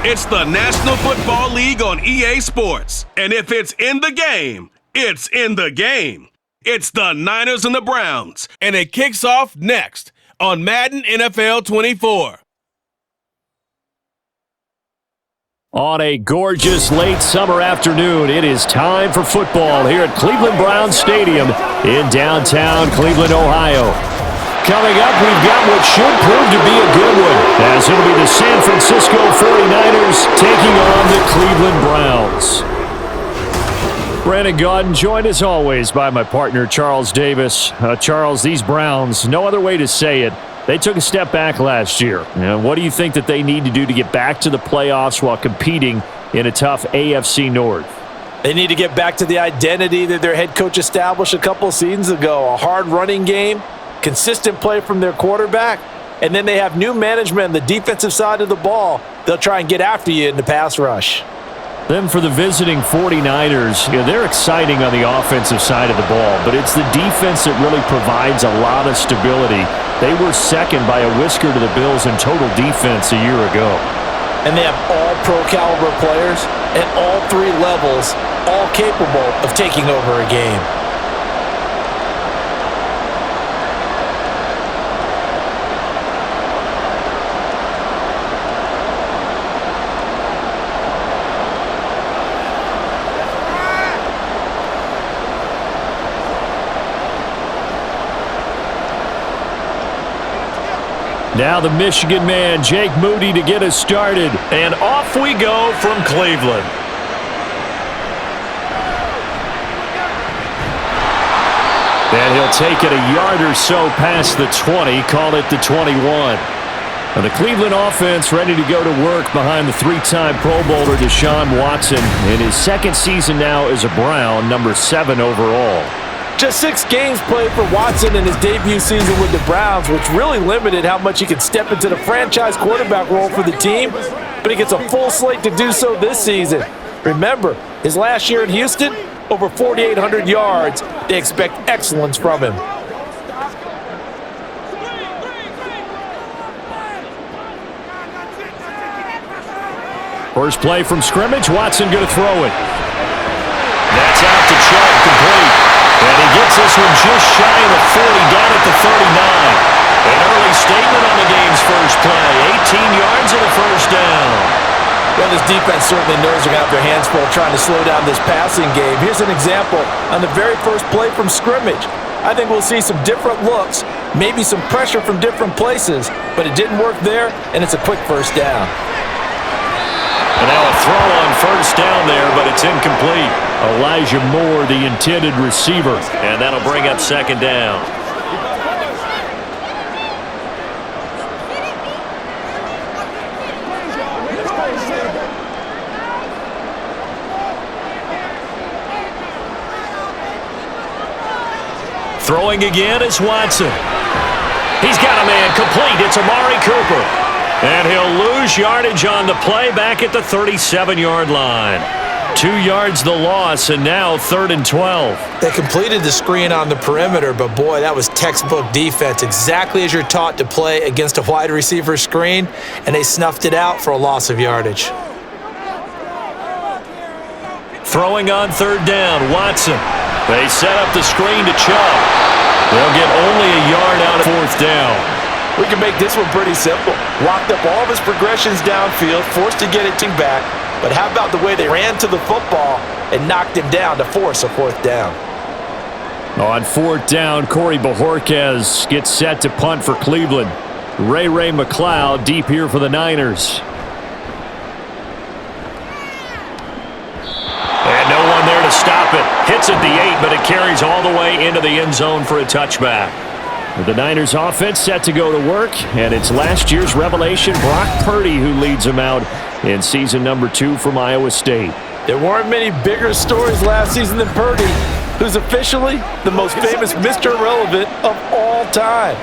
It's the National Football League on EA Sports. And if it's in the game, it's in the game. It's the Niners and the Browns. And it kicks off next on Madden NFL 24. On a gorgeous late summer afternoon, it is time for football here at Cleveland Browns Stadium in downtown Cleveland, Ohio. Coming up, we've got what should prove to be a good one, as it'll be the San Francisco 49ers taking on the Cleveland Browns. Brandon Gaudin, joined as always by my partner, Charles Davis. Charles, these Browns, no other way to say it, they took a step back last year. What do you think that they need to do to get back to the playoffs while competing in a tough AFC North? They need to get back to the identity that their head coach established a couple of seasons ago. A hard running game, consistent play from their quarterback, and then they have new management on the defensive side of the ball. They'll try and get after you in the pass rush. Then for the visiting 49ers, they're exciting on the offensive side of the ball, but it's the defense that really provides a lot of stability. They were second by a whisker to the Bills in total defense a year ago. And they have all pro-caliber players at all three levels, all capable of taking over a game. Now the Michigan man, Jake Moody, to get us started. And off we go from Cleveland. And he'll take it a yard or so past the 20, call it the 21. And the Cleveland offense ready to go to work behind the three-time Pro Bowler Deshaun Watson in his second season now as a Brown, number 7 overall. Just 6 games played for Watson in his debut season with the Browns, which really limited how much he could step into the franchise quarterback role for the team, but he gets a full slate to do so this season. Remember, his last year in Houston, over 4,800 yards. They expect excellence from him. First play from scrimmage, Watson going to throw it. That's out to Chubb, complete. And he gets this one just shy of the 40, down at the 39. An early statement on the game's first play. 18 yards and a first down. Well, this defense certainly knows they're going to have their hands full trying to slow down this passing game. Here's an example on the very first play from scrimmage. I think we'll see some different looks, maybe some pressure from different places, but it didn't work there, and it's a quick first down. And now a throw on first down there, but it's incomplete. Elijah Moore, the intended receiver, and that'll bring up second down. Throwing again is Watson. He's got a man complete. It's Amari Cooper. And he'll lose yardage on the play back at the 37-yard line. 2 yards the loss, and now 3rd and 12. They completed the screen on the perimeter, but boy, that was textbook defense, exactly as you're taught to play against a wide receiver screen, and they snuffed it out for a loss of yardage. Throwing on 3rd down, Watson. They set up the screen to Chubb. They'll get only a yard out of 4th down. We can make this one pretty simple. Locked up all of his progressions downfield, forced to get it back. But how about the way they ran to the football and knocked him down to force a 4th down? On 4th down, Corey Bojorquez gets set to punt for Cleveland. Ray McCloud deep here for the Niners. And no one there to stop it. Hits at the 8, but it carries all the way into the end zone for a touchback. The Niners offense set to go to work, and it's last year's revelation, Brock Purdy, who leads them out in season number 2 from Iowa State. There weren't many bigger stories last season than Purdy, who's officially the most famous Mr. Irrelevant of all time.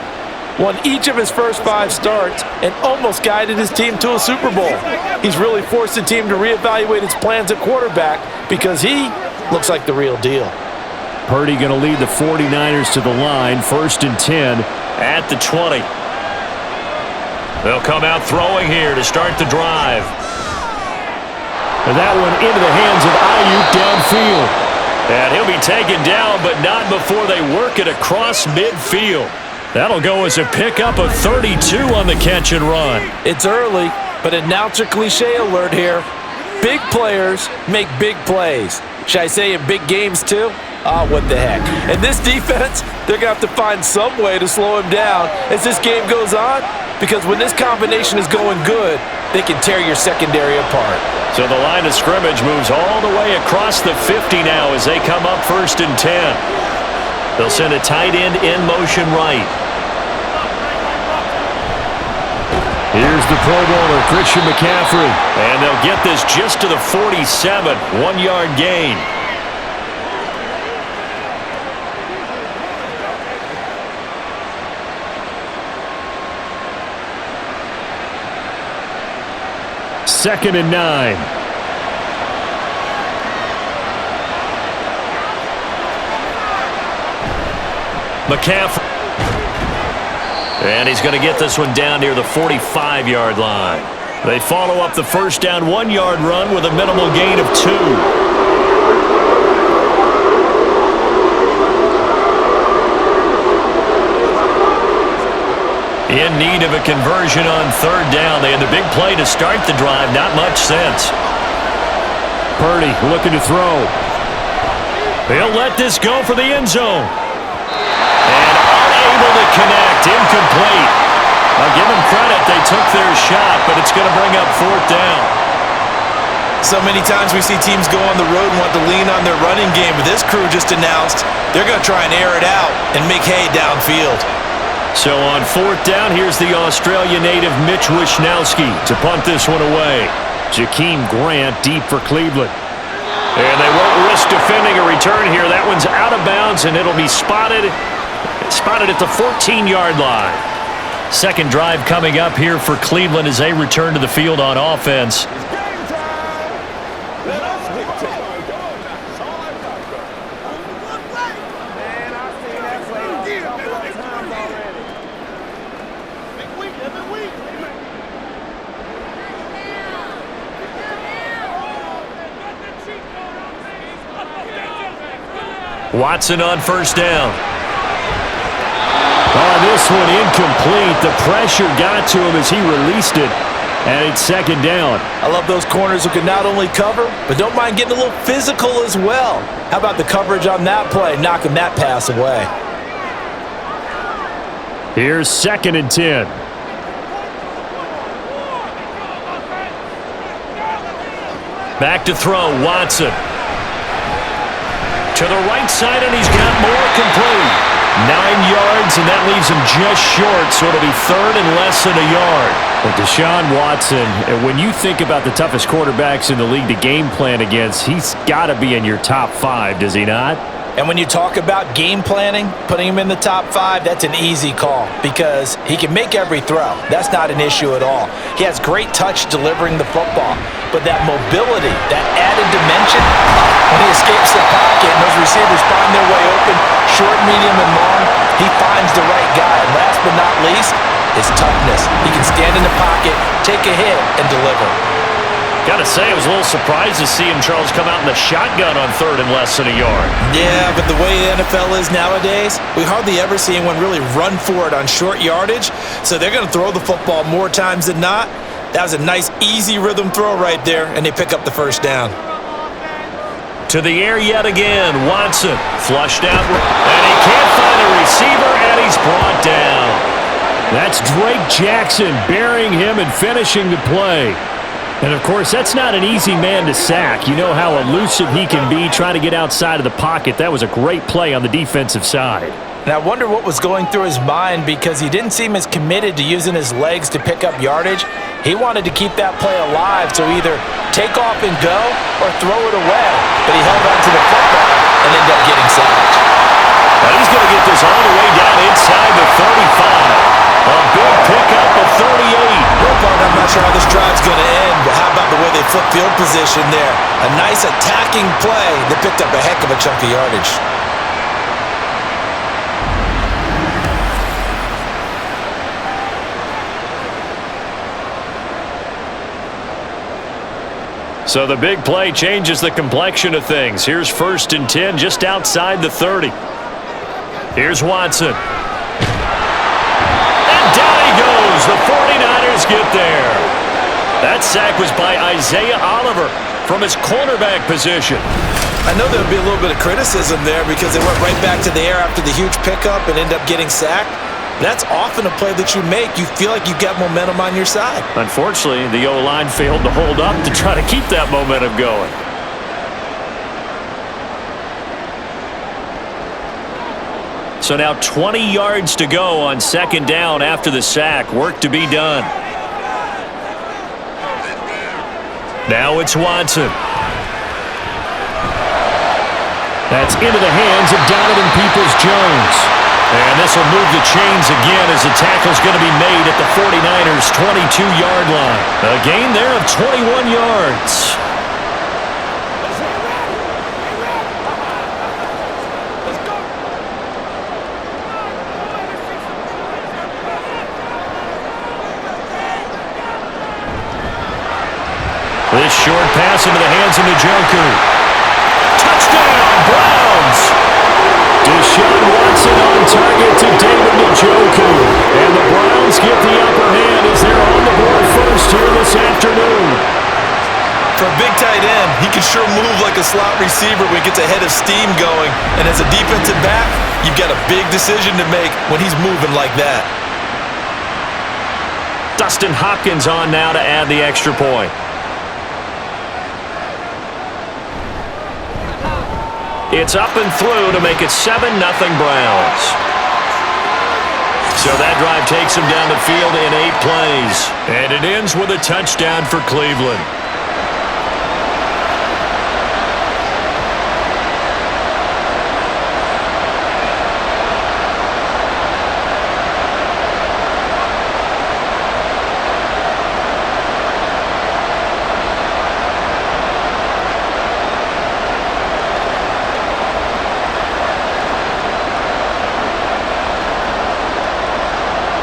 Won each of his first 5 starts and almost guided his team to a Super Bowl. He's really forced the team to reevaluate its plans at quarterback because he looks like the real deal. Purdy going to lead the 49ers to the line, 1st and 10 at the 20. They'll come out throwing here to start the drive. And that one into the hands of Ayuk downfield. And he'll be taken down, but not before they work it across midfield. That'll go as a pickup of 32 on the catch and run. It's early, but announcer cliche alert here. Big players make big plays. Should I say in big games too? What the heck. And this defense, they're going to have to find some way to slow him down as this game goes on, because when this combination is going good, they can tear your secondary apart. So the line of scrimmage moves all the way across the 50 now as they come up 1st and 10. They'll send a tight end in motion right. Here's the Pro Bowler, Christian McCaffrey. And they'll get this just to the 47, 1-yard gain. Second and 9. McCaffrey. And he's going to get this one down near the 45-yard line. They follow up the first down 1-yard run with a minimal gain of 2. In need of a conversion on 3rd down. They had the big play to start the drive. Not much sense. Purdy looking to throw. He'll let this go for the end zone. And unable to connect. Incomplete. I'll give them credit. They took their shot, but it's going to bring up 4th down. So many times we see teams go on the road and want to lean on their running game, but this crew just announced they're going to try and air it out and make hay downfield. So on 4th down, here's the Australia native Mitch Wishnowsky to punt this one away. Jakeem Grant deep for Cleveland. And they won't risk defending a return here. That one's out of bounds, and it'll be spotted at the 14-yard line. Second drive coming up here for Cleveland as they return to the field on offense. Watson on 1st down. This one incomplete. The pressure got to him as he released it, and it's 2nd down. I love those corners who can not only cover, but don't mind getting a little physical as well. How about the coverage on that play, knocking that pass away? Here's 2nd and 10. Back to throw, Watson. To the right side, and he's got more, complete. 9 yards, and that leaves him just short, so it'll be 3rd and less than a yard. Well, Deshaun Watson, when you think about the toughest quarterbacks in the league to game plan against, he's got to be in your top 5, does he not? And when you talk about game planning, putting him in the top 5, that's an easy call because he can make every throw. That's not an issue at all. He has great touch delivering the football, but that mobility, that added dimension, when he escapes the pocket and those receivers find their way open, short, medium, and long, he finds the right guy. And last but not least, his toughness. He can stand in the pocket, take a hit, and deliver. Gotta say, I was a little surprised to see him, Charles, come out in the shotgun on 3rd and less than a yard. Yeah, but the way the NFL is nowadays, we hardly ever see anyone really run for it on short yardage, so they're going to throw the football more times than not. That was a nice, easy rhythm throw right there, and they pick up the 1st down. To the air yet again, Watson flushed out, and he can't find a receiver, and he's brought down. That's Drake Jackson burying him and finishing the play. And, of course, that's not an easy man to sack. You know how elusive he can be trying to get outside of the pocket. That was a great play on the defensive side. And I wonder what was going through his mind because he didn't seem as committed to using his legs to pick up yardage. He wanted to keep that play alive, so either take off and go or throw it away. But he held on to the football and ended up getting sacked. Now he's going to get this all the way down inside the 35. A big pickup of 38. I'm not sure how this drive's going to end, but how about the way they flip field position there? A nice attacking play that picked up a heck of a chunk of yardage. So the big play changes the complexion of things. Here's 1st and 10 just outside the 30. Here's Watson. And down he goes. The 49ers get there. That sack was by Isaiah Oliver from his cornerback position. I know there'll be a little bit of criticism there because they went right back to the air after the huge pickup and end up getting sacked. That's often a play that you make. You feel like you've got momentum on your side. Unfortunately, the O-line failed to hold up to try to keep that momentum going. So now 20 yards to go on 2nd down after the sack. Work to be done. Now it's Watson. That's into the hands of Donovan Peoples-Jones. And this will move the chains again as the tackle's going to be made at the 49ers' 22-yard line. A gain there of 21 yards. This short pass into the hands of Njoku. Touchdown, Browns! Deshaun Watson on target to David Njoku. And the Browns get the upper hand as they're on the board first here this afternoon. For a big tight end, he can sure move like a slot receiver when he gets a head of steam going. And as a defensive back, you've got a big decision to make when he's moving like that. Dustin Hopkins on now to add the extra point. It's up and through to make it 7-0 Browns. So that drive takes them down the field in 8 plays. And it ends with a touchdown for Cleveland.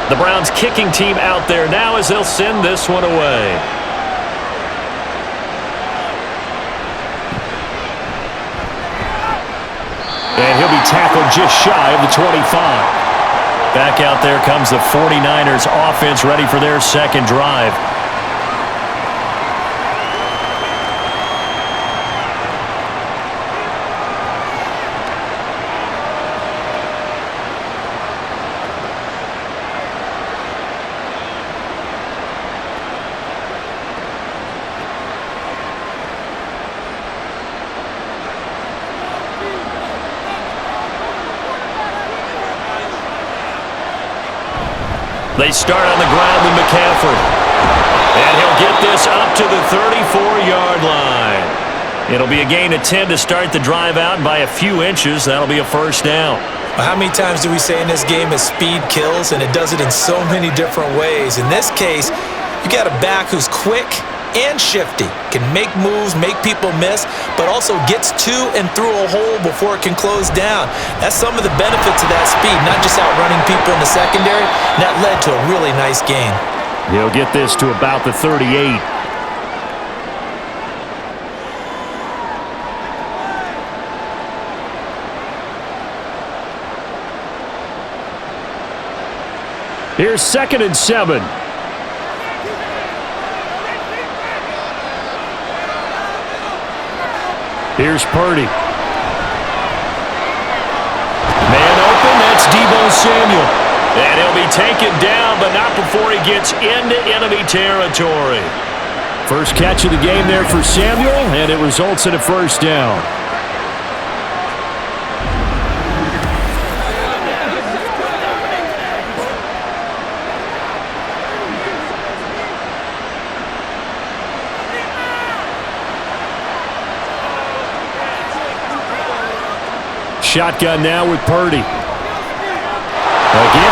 The Browns kicking team out there now as they'll send this one away. And he'll be tackled just shy of the 25. Back out there comes the 49ers offense ready for their 2nd drive. They start on the ground with McCaffrey. And he'll get this up to the 34-yard line. It'll be a gain of 10 to start the drive out, and by a few inches, that'll be a 1st down. How many times do we say in this game that speed kills, and it does it in so many different ways? In this case, you got a back who's quick and shifty, can make moves, make people miss, but also gets to and through a hole before it can close down. That's some of the benefits of that speed, not just outrunning people in the secondary. That led to a really nice gain. He'll get this to about the 38. Here's 2nd and 7. Here's Purdy. Man open, that's Deebo Samuel. And he'll be taken down, but not before he gets into enemy territory. First catch of the game there for Samuel, and it results in a 1st down. Shotgun now with Purdy. Again,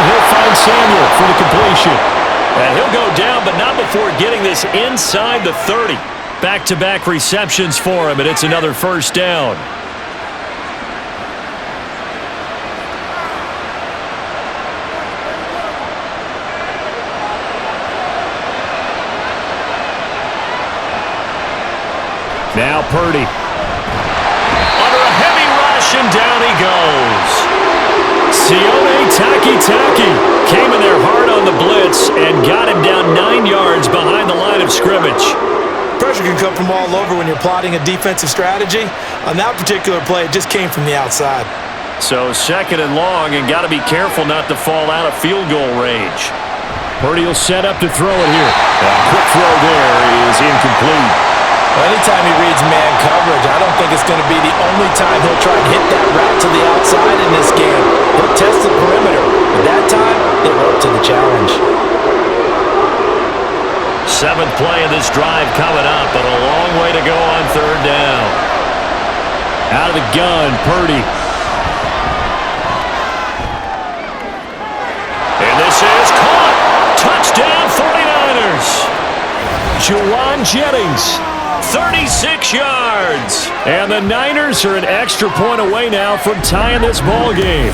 he'll find Samuel for the completion. And he'll go down, but not before getting this inside the 30. Back-to-back receptions for him, and it's another 1st down. Now Purdy. Under a heavy rush, and down he goes. Sione Takitaki came in there hard on the blitz and got him down 9 yards behind the line of scrimmage. Pressure can come from all over when you're plotting a defensive strategy. On that particular play, it just came from the outside. So 2nd and long, and got to be careful not to fall out of field goal range. Purdy will set up to throw it here. A quick throw there is incomplete. Anytime he reads man coverage, I don't think it's going to be the only time he'll try and hit that route to the outside in this game. He'll test the perimeter, but that time, it worked to the challenge. 7th play of this drive coming up, but a long way to go on 3rd down. Out of the gun, Purdy. And this is caught. Touchdown 49ers. Juwan Jennings. 36 yards. And the Niners are an extra point away now from tying this ball game.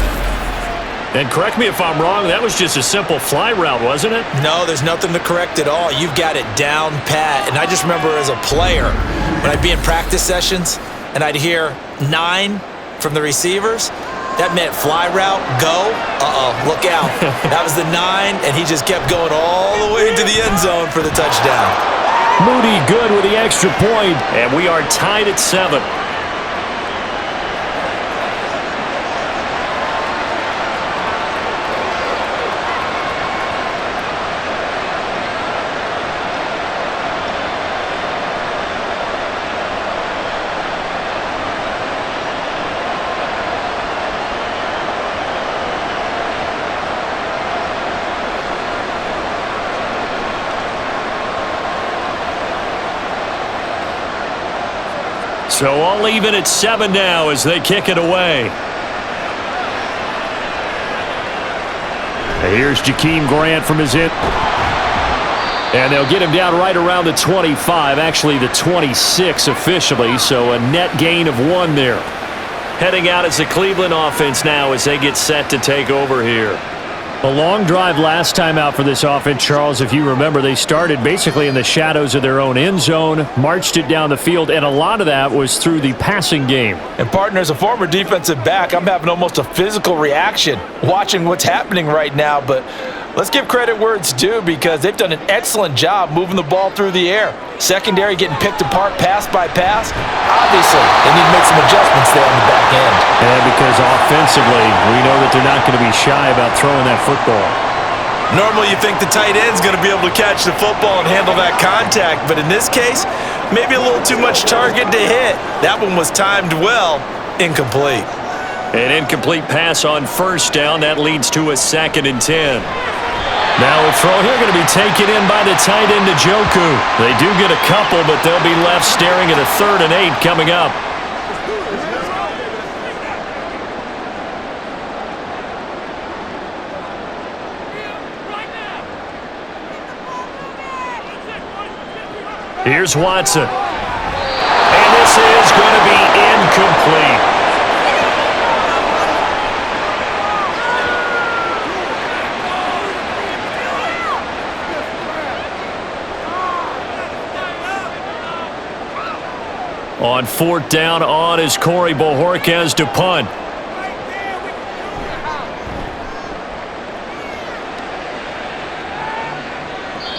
And correct me if I'm wrong, that was just a simple fly route, wasn't it? No, there's nothing to correct at all. You've got it down pat. And I just remember as a player, when I'd be in practice sessions and I'd hear 9 from the receivers, that meant fly route, go, look out. That was the 9, and he just kept going all the way into the end zone for the touchdown. Moody good with the extra point. And we are tied at 7. So all even at 7 now as they kick it away. Here's Jakeem Grant from his hit. And they'll get him down right around the 25, actually the 26 officially, so a net gain of 1 there. Heading out as the Cleveland offense now as they get set to take over here. A long drive last time out for this offense, Charles. If you remember, they started basically in the shadows of their own end zone, marched it down the field, and a lot of that was through the passing game. And partner, as a former defensive back, I'm having almost a physical reaction watching what's happening right now. But let's give credit where it's due because they've done an excellent job moving the ball through the air. Secondary getting picked apart pass by pass. Obviously, they need to make some adjustments there on the back end. And because offensively, we know that they're not going to be shy about throwing that football. Normally, you think the tight end's going to be able to catch the football and handle that contact. But in this case, maybe a little too much target to hit. That one was timed well. Incomplete. An incomplete pass on 1st down. That leads to a 2nd and 10. Now a throw here going to be taken in by the tight end Njoku. They do get a couple, but they'll be left staring at a 3rd and 8 coming up. Here's Watson. And this is going to be incomplete. On 4th down, on is Corey Bojorquez to punt.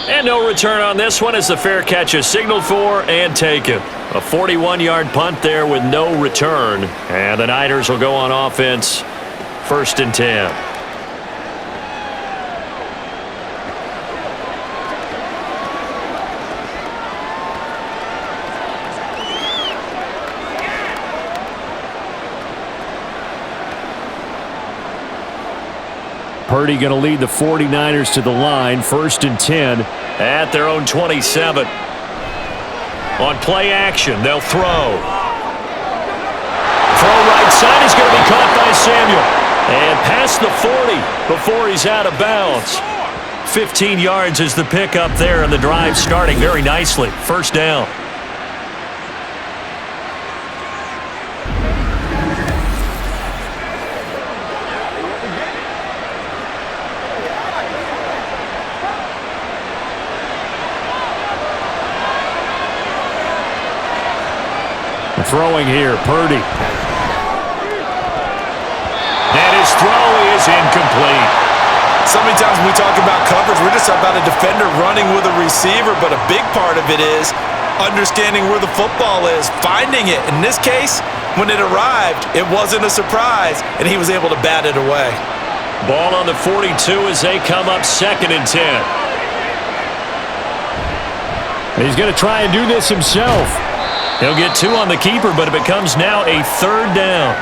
And no return on this one as the fair catch is signaled for and taken. A 41-yard punt there with no return. And the Niners will go on offense, 1st and 10. Purdy going to lead the 49ers to the line, 1st and 10. At their own 27. On play action, they'll throw. Throw right side is going to be caught by Samuel. And past the 40 before he's out of bounds. 15 yards is the pickup there, and the drive starting very nicely. 1st down. Throwing here, Purdy. And his throw is incomplete. So many times when we talk about coverage, we're just about a defender running with a receiver, but a big part of it is understanding where the football is, finding it. In this case, when it arrived, it wasn't a surprise, and he was able to bat it away. Ball on the 42 as they come up 2nd and 10. He's going to try and do this himself. He'll get 2 on the keeper, but it becomes now a 3rd down.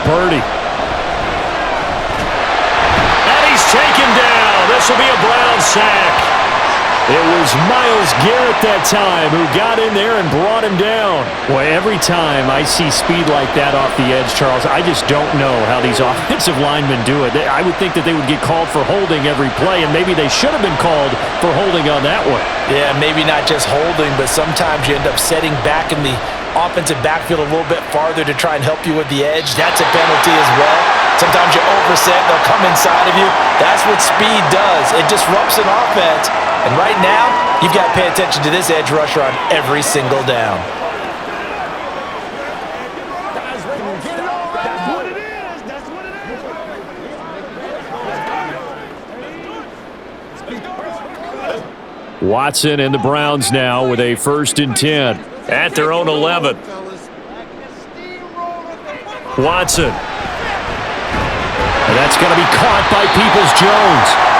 Purdy. And he's taken down. This will be a Brown sack. It was Myles Garrett that time who got in there and brought him down. Boy, every time I see speed like that off the edge, Charles, I just don't know how these offensive linemen do it. I would think that they would get called for holding every play, and maybe they should have been called for holding on that one. Yeah, maybe not just holding, but sometimes you end up setting back in the offensive backfield a little bit farther to try and help you with the edge. That's a penalty as well. Sometimes you overset, they'll come inside of you. That's what speed does. It disrupts an offense. And right now, you've got to pay attention to this edge rusher on every single down. Watson and the Browns now with a 1st and 10. At their own 11. Watson. And that's going to be caught by Peoples-Jones.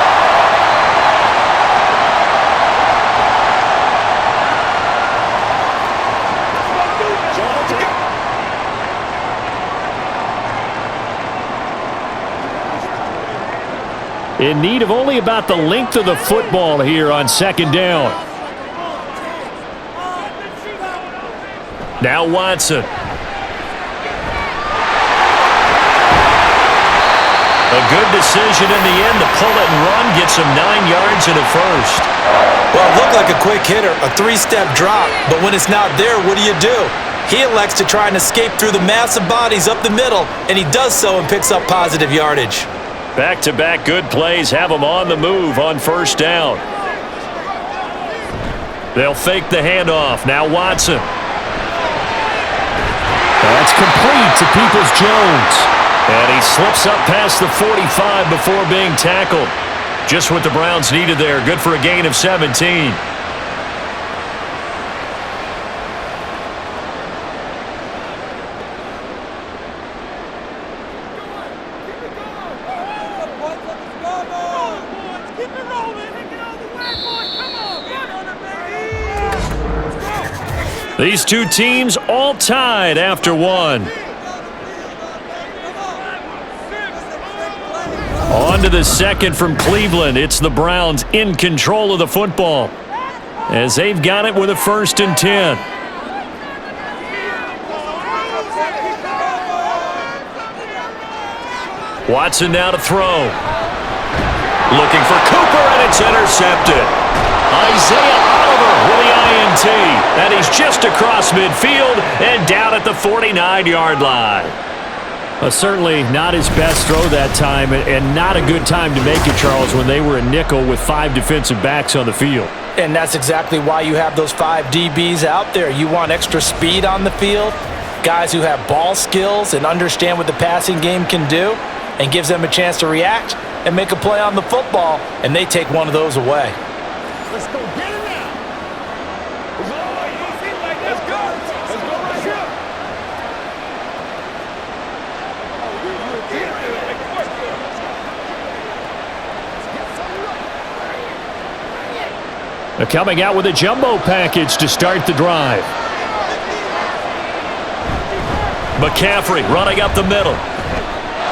In need of only about the length of the football here on 2nd down. Now Watson. A good decision in the end to pull it and run, gets him 9 yards and a 1st. Well, it looked like a quick hitter, a 3-step drop, but when it's not there, what do? He elects to try and escape through the massive bodies up the middle, and he does so and picks up positive yardage. Back-to-back good plays have him on the move on 1st down. They'll fake the handoff. Now Watson. That's complete to Peoples-Jones. And he slips up past the 45 before being tackled. Just what the Browns needed there. Good for a gain of 17. These two teams all tied after one. On to the 2nd from Cleveland. It's the Browns in control of the football as they've got it with a 1st and 10. Watson now to throw. Looking for Cooper, and it's intercepted. Isaiah Oliver with the INT. And he's just across midfield and down at the 49-yard line. Certainly not his best throw that time, and not a good time to make it, Charles, when they were a nickel with 5 defensive backs on the field. And that's exactly why you have those 5 DBs out there. You want extra speed on the field, guys who have ball skills and understand what the passing game can do, and gives them a chance to react and make a play on the football, and they take one of those away. Let's go get it now. Let's go. Let's go right here. They're coming out with a jumbo package to start the drive. McCaffrey running up the middle.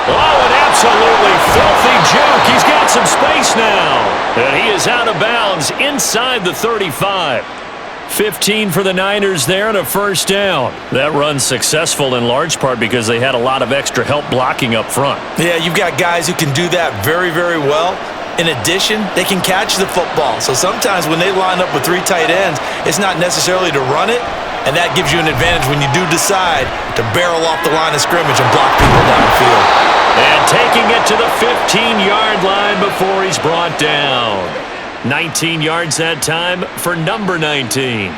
Oh, an absolutely filthy juke. He's got some space now. And he is out of bounds inside the 35. 15 for the Niners there and a 1st down. That run's successful in large part because they had a lot of extra help blocking up front. Yeah, you've got guys who can do that very, very well. In addition, they can catch the football. So sometimes when they line up with 3 tight ends, it's not necessarily to run it, and that gives you an advantage when you do decide to barrel off the line of scrimmage and block people downfield. And taking it to the 15-yard line before he's brought down. 19 yards that time for number 19.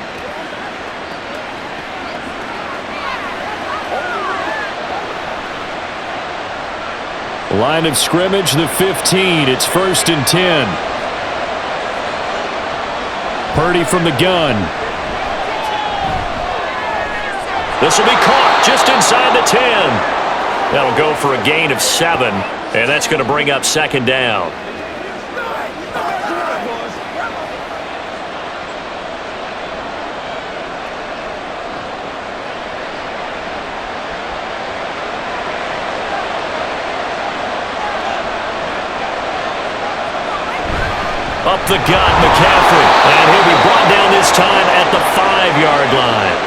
Line of scrimmage, the 15. It's 1st and 10. Purdy from the gun. This will be caught just inside the 10. That'll go for a gain of 7, and that's going to bring up 2nd down. Up the gut, McCaffrey. And he'll be brought down this time at the 5-yard line.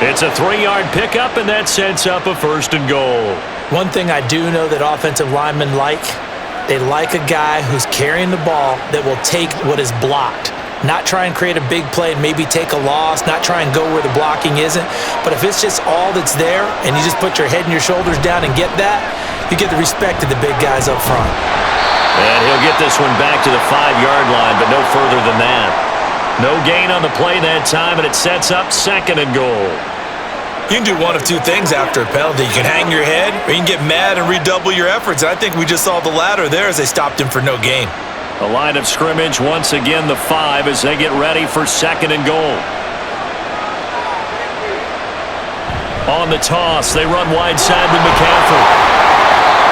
It's a 3-yard pickup, and that sets up a 1st and goal. One thing I do know that offensive linemen they like a guy who's carrying the ball that will take what is blocked. Not try and create a big play and maybe take a loss, not try and go where the blocking isn't. But if it's just all that's there and you just put your head and your shoulders down and get that, you get the respect of the big guys up front. And he'll get this one back to the 5-yard line, but no further than that. No gain on the play that time, and it sets up 2nd and goal. You can do one of 2 things after a penalty. You can hang your head, or you can get mad and redouble your efforts. And I think we just saw the latter there as they stopped him for no gain. The line of scrimmage, once again the 5 as they get ready for 2nd and goal. On the toss, they run wide side with McCaffrey.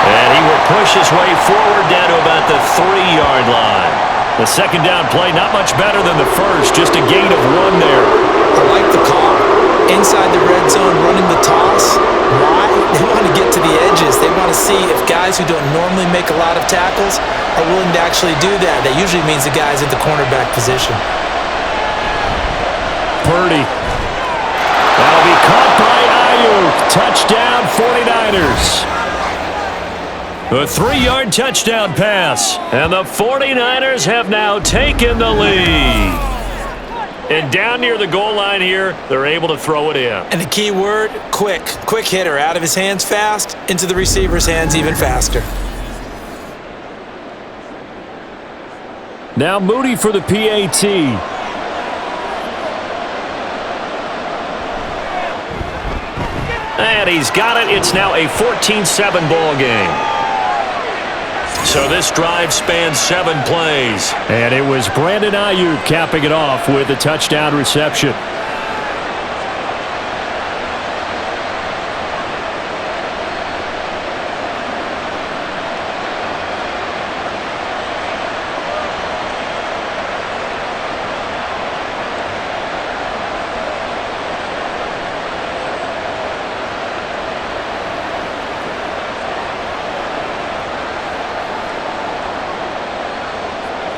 And he will push his way forward down to about the 3-yard line. The 2nd down play, not much better than the first, just a gain of 1 there. I like the call. Inside the red zone, running the toss. Why? They want to get to the edges. They want to see if guys who don't normally make a lot of tackles are willing to actually do that. That usually means the guys at the cornerback position. Purdy. That'll be caught by Ayuk. Touchdown, 49ers. A 3-yard touchdown pass, and the 49ers have now taken the lead. And down near the goal line here, they're able to throw it in. And the key word, quick. Quick hitter, out of his hands fast, into the receiver's hands even faster. Now Moody for the PAT. And he's got it. It's now a 14-7 ball game. So this drive spans 7 plays. And it was Brandon Ayuk capping it off with a touchdown reception.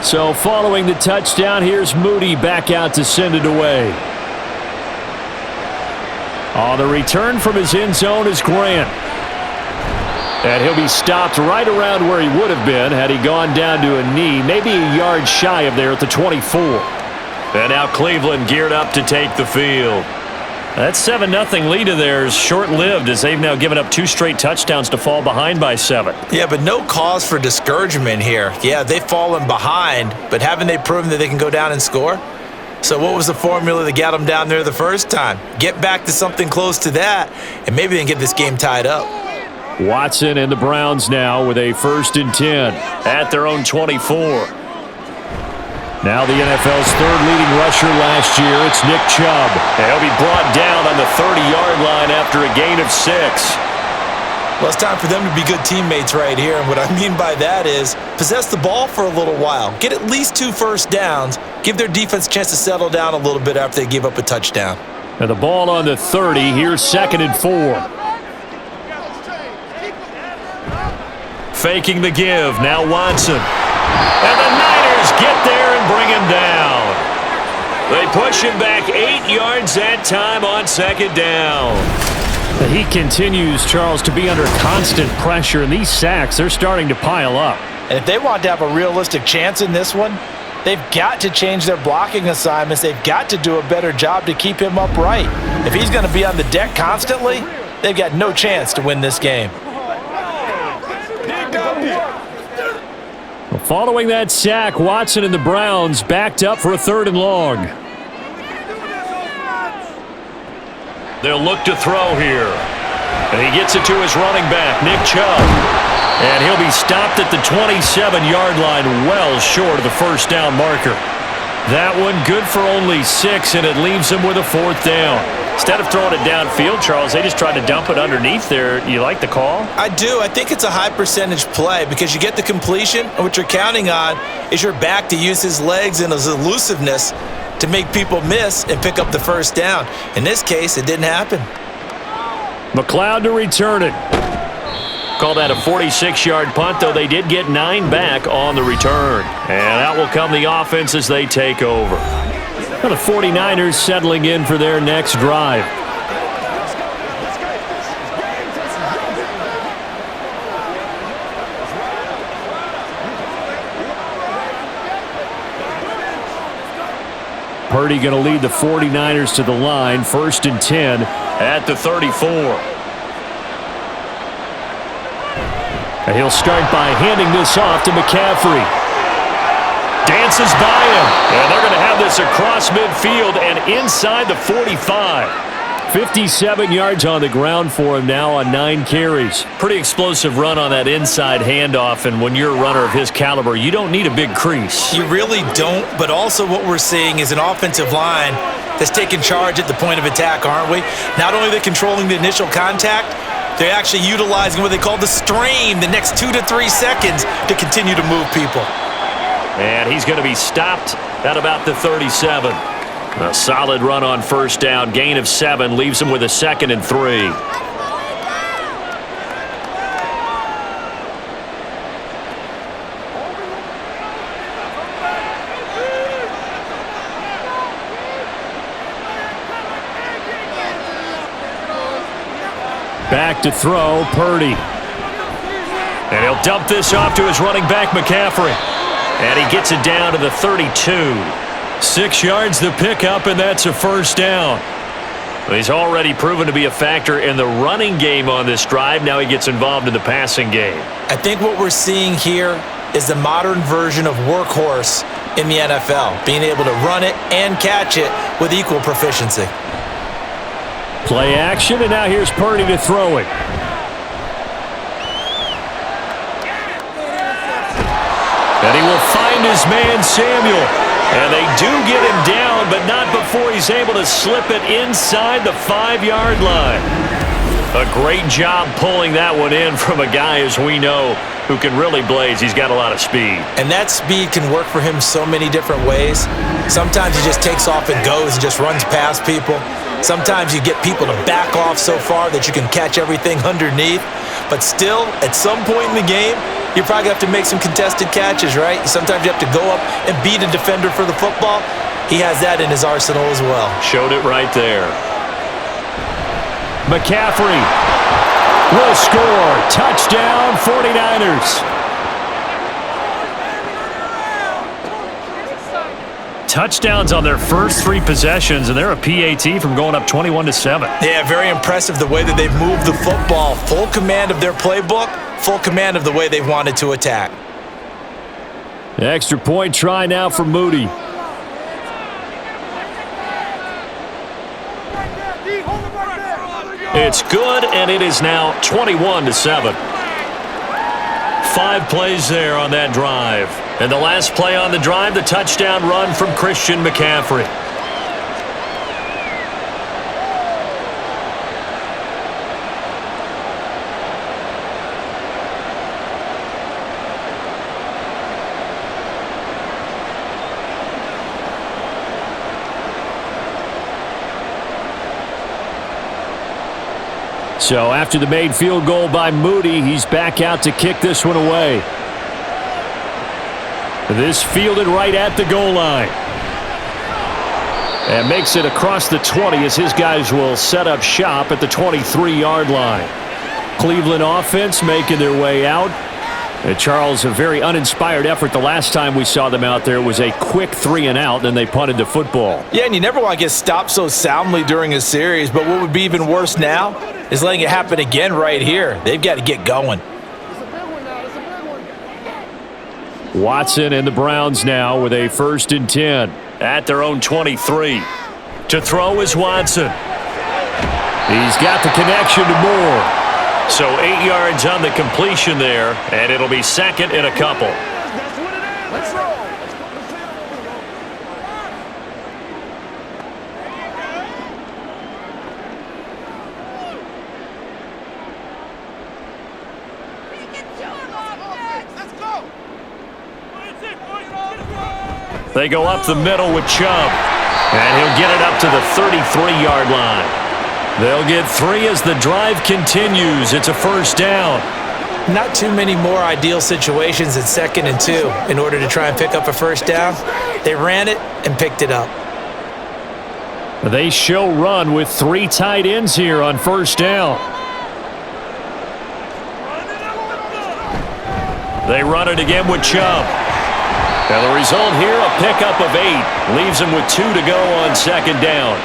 So following the touchdown, here's Moody back out to send it away. On the return from his end zone is Grant. And he'll be stopped right around where he would have been had he gone down to a knee, maybe a yard shy of there at the 24. And now Cleveland geared up to take the field. That 7-0 lead of theirs short-lived as they've now given up 2 straight touchdowns to fall behind by 7. Yeah, but no cause for discouragement here. Yeah, they've fallen behind, but haven't they proven that they can go down and score? So what was the formula that got them down there the first time? Get back to something close to that, and maybe they can get this game tied up. Watson and the Browns now with a 1st and 10 at their own 24. Now the NFL's 3rd leading rusher last year, it's Nick Chubb. And he'll be brought down on the 30-yard line after a gain of 6. Well, it's time for them to be good teammates right here, and what I mean by that is possess the ball for a little while. Get at least 2 first downs. Give their defense a chance to settle down a little bit after they give up a touchdown. And the ball on the 30, here's 2nd and 4. Faking the give, now Watson. And the Niners get there and bring him down. They push him back 8 yards that time on 2nd down. He continues, Charles, to be under constant pressure, and these sacks, they're starting to pile up. And if they want to have a realistic chance in this one, they've got to change their blocking assignments. They've got to do a better job to keep him upright. If he's going to be on the deck constantly, they've got no chance to win this game. Following that sack, Watson and the Browns backed up for a 3rd and long. They'll look to throw here. And he gets it to his running back, Nick Chubb. And he'll be stopped at the 27-yard line, well short of the first down marker. That one good for only 6, and it leaves him with a 4th down. Instead of throwing it downfield, Charles, they just tried to dump it underneath there. You like the call? I do. I think it's a high percentage play because you get the completion, and what you're counting on is your back to use his legs and his elusiveness to make people miss and pick up the first down. In this case, it didn't happen. McLeod to return it. Call that a 46-yard punt, though they did get 9 back on the return. And out will come the offense as they take over. The 49ers settling in for their next drive. Purdy going to lead the 49ers to the line, 1st and 10 at the 34. And he'll start by handing this off to McCaffrey. Dances by him, and they're going to have this across midfield and inside the 45. 57 yards on the ground for him now on 9 carries. Pretty explosive run on that inside handoff, and when you're a runner of his caliber, you don't need a big crease. You really don't, but also what we're seeing is an offensive line that's taking charge at the point of attack, aren't we? Not only are they controlling the initial contact, they're actually utilizing what they call the strain the next 2 to 3 seconds to continue to move people. And he's going to be stopped at about the 37. A solid run on first down. Gain of 7 leaves him with a 2nd and 3. Back to throw, Purdy. And he'll dump this off to his running back, McCaffrey. And he gets it down to the 32. 6 yards the pickup, and that's a first down. He's already proven to be a factor in the running game on this drive. Now he gets involved in the passing game. I think what we're seeing here is the modern version of workhorse in the NFL, being able to run it and catch it with equal proficiency. Play action, and now here's Purdy to throw it. And he will find his man, Samuel. And they do get him down, but not before he's able to slip it inside the 5-yard line. A great job pulling that one in from a guy, as we know, who can really blaze. He's got a lot of speed. And that speed can work for him so many different ways. Sometimes he just takes off and goes and just runs past people. Sometimes you get people to back off so far that you can catch everything underneath. But still, at some point in the game, you're probably going to have to make some contested catches, right? Sometimes you have to go up and beat a defender for the football. He has that in his arsenal as well. Showed it right there. McCaffrey will score. Touchdown, 49ers. Touchdowns on their first 3 possessions, and they're a PAT from going up 21-7. Yeah, very impressive the way that they've moved the football. Full command of their playbook, full command of the way they've wanted to attack. Extra point try now for Moody. It's good, and it is now 21-7. 5 plays there on that drive. And the last play on the drive, the touchdown run from Christian McCaffrey. So after the made field goal by Moody, he's back out to kick this one away. This fielded right at the goal line. And makes it across the 20 as his guys will set up shop at the 23-yard line. Cleveland offense making their way out. Charles, a very uninspired effort. The last time we saw them out there was a quick 3-and-out, and then they punted the football. Yeah, and you never want to get stopped so soundly during a series, but what would be even worse now is letting it happen again right here. They've got to get going. Watson and the Browns now with a 1st and 10. At their own 23. To throw is Watson. He's got the connection to Moore. So 8 yards on the completion there, and it'll be 2nd and a couple. That's what it is. Let's roll. Let's go. They go up the middle with Chubb, and he'll get it up to the 33-yard line. They'll get 3 as the drive continues. It's a 1st down. Not too many more ideal situations at 2nd and 2 in order to try and pick up a 1st down. They ran it and picked it up. They show run with 3 tight ends here on 1st down. They run it again with Chubb. And the result here, a pickup of 8. Leaves them with 2 to go on 2nd down.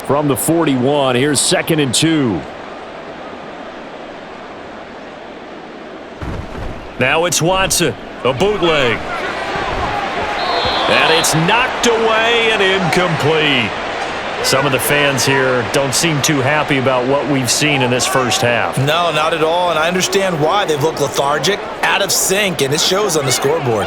From the 41, here's 2nd and 2. Now it's Watson, a bootleg. And it's knocked away and incomplete. Some of the fans here don't seem too happy about what we've seen in this first half. No, not at all, and I understand why. They've looked lethargic, out of sync, and it shows on the scoreboard.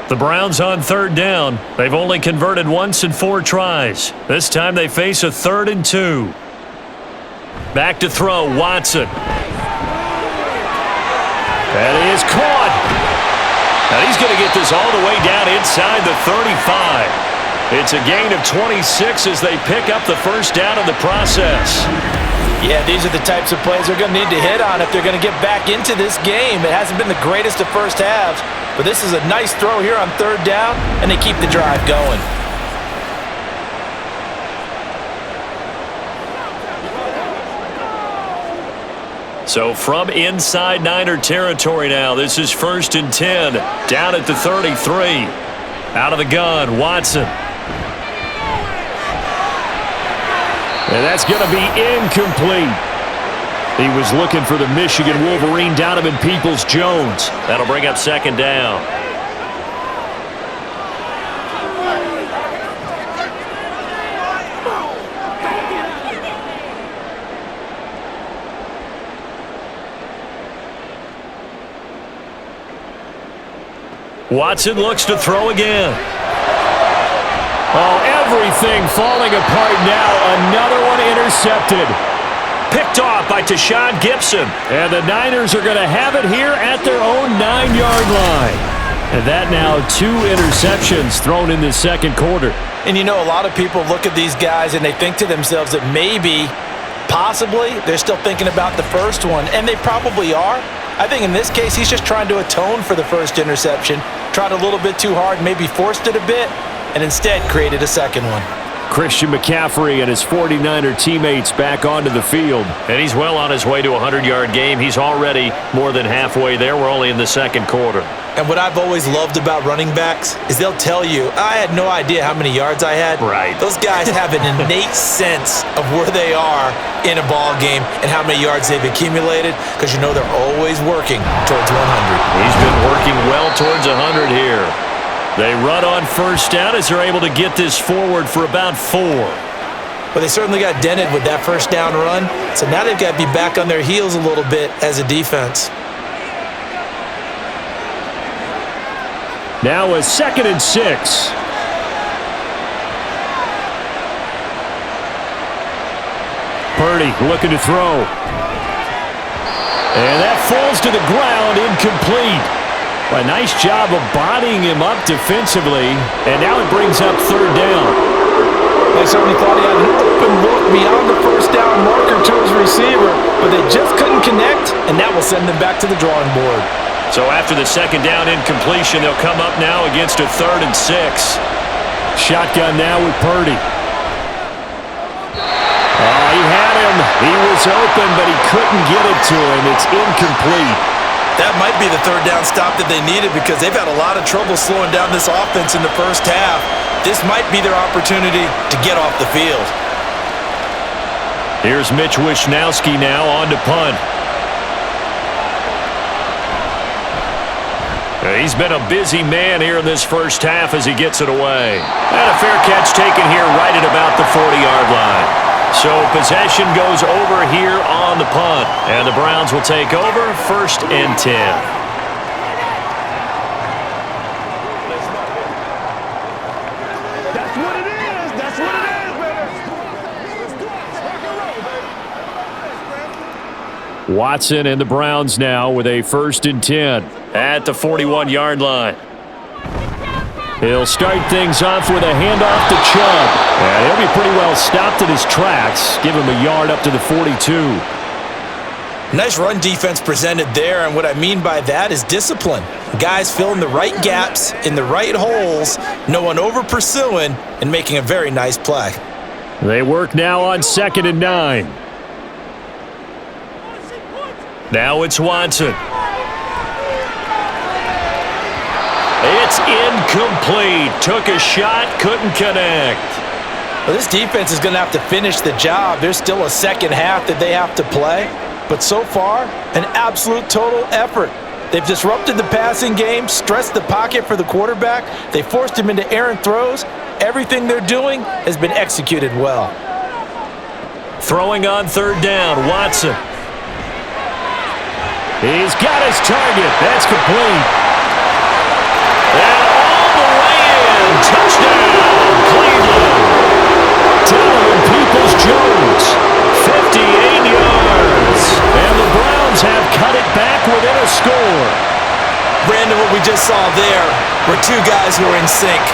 The Browns on 3rd down. They've only converted once in 4 tries. This time they face a 3rd and 2. Back to throw, Watson. That is caught. Now he's going to get this all the way down inside the 35. It's a gain of 26 as they pick up the 1st down in the process. Yeah, these are the types of plays they're going to need to hit on if they're going to get back into this game. It hasn't been the greatest of first halves, but this is a nice throw here on 3rd down, and they keep the drive going. So from inside Niner territory now, this is 1st and 10, down at the 33. Out of the gun, Watson. And that's going to be incomplete. He was looking for the Michigan Wolverine, Donovan Peoples-Jones. That'll bring up 2nd down. Watson looks to throw again. Oh, everything falling apart now. Another one intercepted. Picked off by Tashawn Gibson. And the Niners are going to have it here at their own 9-yard line. And that now 2 interceptions thrown in the 2nd quarter. And you know, a lot of people look at these guys and they think to themselves that maybe, possibly, they're still thinking about the first one. And they probably are. I think in this case, he's just trying to atone for the first interception. Tried a little bit too hard, maybe forced it a bit, and instead created a 2nd one. Christian McCaffrey and his 49er teammates back onto the field. And he's well on his way to a 100-yard game. He's already more than halfway there. We're only in the 2nd quarter. And what I've always loved about running backs is they'll tell you, I had no idea how many yards I had. Right. Those guys have an innate sense of where they are in a ball game and how many yards they've accumulated, because you know they're always working towards 100. He's been working well towards 100 here. They run on 1st down as they're able to get this forward for about 4. But they certainly got dented with that 1st down run, so now they've got to be back on their heels a little bit as a defense. Now a 2nd and 6. Purdy looking to throw. And that falls to the ground, incomplete. A nice job of bodying him up defensively, and now it brings up 3rd down. They certainly thought he had an open look beyond the 1st down marker to his receiver, but they just couldn't connect, and that will send them back to the drawing board. So after the second down incompletion, they'll come up now against a 3rd and 6. Shotgun now with Purdy. Oh, he had him. He was open, but he couldn't get it to him. It's incomplete. That might be the 3rd down stop that they needed because they've had a lot of trouble slowing down this offense in the first half. This might be their opportunity to get off the field. Here's Mitch Wishnowski now on to punt. He's been a busy man here in this first half as he gets it away. And a fair catch taken here right at about the 40-yard line. So possession goes over here on the punt. And the Browns will take over 1st and 10. That's what it is. That's what it is, baby. Watson and the Browns now with a 1st and 10. At the 41-yard line. He'll start things off with a handoff to Chubb. And he'll be pretty well stopped in his tracks. Give him a yard up to the 42. Nice run defense presented there, and what I mean by that is discipline. Guys filling the right gaps in the right holes, no one over pursuing, and making a very nice play. They work now on 2nd and 9. Now it's Watson. It's incomplete. Took a shot, couldn't connect. Well, this defense is going to have to finish the job. There's still a second half that they have to play. But so far, an absolute total effort. They've disrupted the passing game, stressed the pocket for the quarterback. They forced him into errant throws. Everything they're doing has been executed well. Throwing on 3rd down, Watson. He's got his target. That's complete. And all the way in. Touchdown, Cleveland. Donovan Peoples-Jones, 58 yards. And the Browns have cut it back within a score. Brandon, what we just saw there were two guys who are in sync.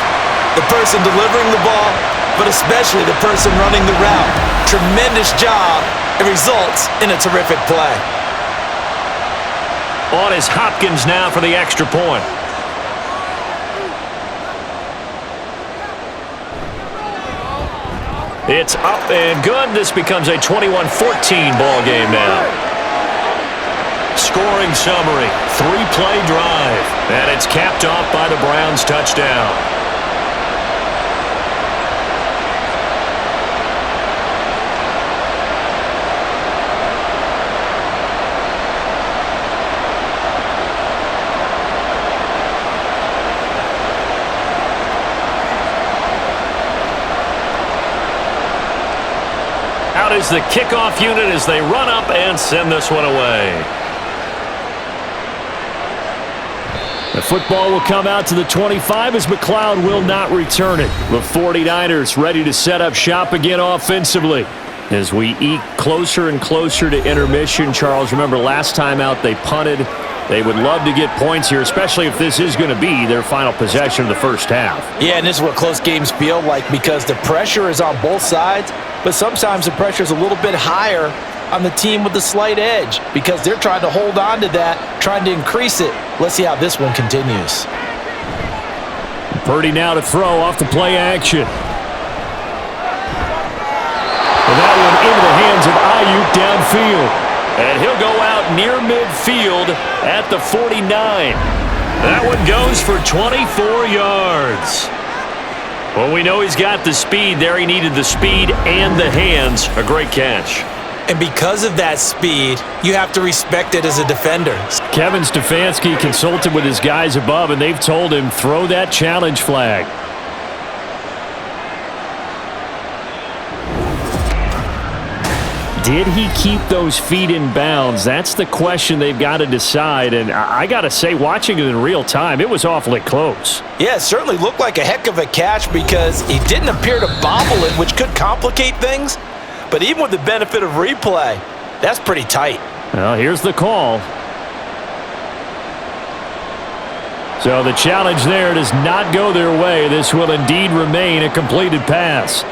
The person delivering the ball, but especially the person running the route. Tremendous job. It results in a terrific play. On is Hopkins now for the extra point. It's up and good. This becomes a 21-14 ball game now. Scoring summary, 3-play drive. And it's capped off by the Browns touchdown. Out is the kickoff unit as they run up and send this one away. The football will come out to the 25 as McLeod will not return it. The 49ers ready to set up shop again offensively. As we eke closer and closer to intermission, Charles, remember last time out they punted. They would love to get points here, especially if this is going to be their final possession of the first half. Yeah, and this is what close games feel like because the pressure is on both sides, but sometimes the pressure is a little bit higher on the team with the slight edge because they're trying to hold on to that, trying to increase it. Let's see how this one continues. Purdy now to throw off the play action. And that one into the hands of Ayuk downfield. And he'll go out near midfield at the 49. That one goes for 24 yards. Well, we know he's got the speed there. He needed the speed and the hands. A great catch. And because of that speed, you have to respect it as a defender. Kevin Stefanski consulted with his guys above, and they've told him, throw that challenge flag. Did he keep those feet in bounds? That's the question they've got to decide. And I got to say, watching it in real time, it was awfully close. Yeah, it certainly looked like a heck of a catch because he didn't appear to bobble it, which could complicate things. But even with the benefit of replay, that's pretty tight. Well, here's the call. So the challenge there does not go their way. This will indeed remain a completed pass.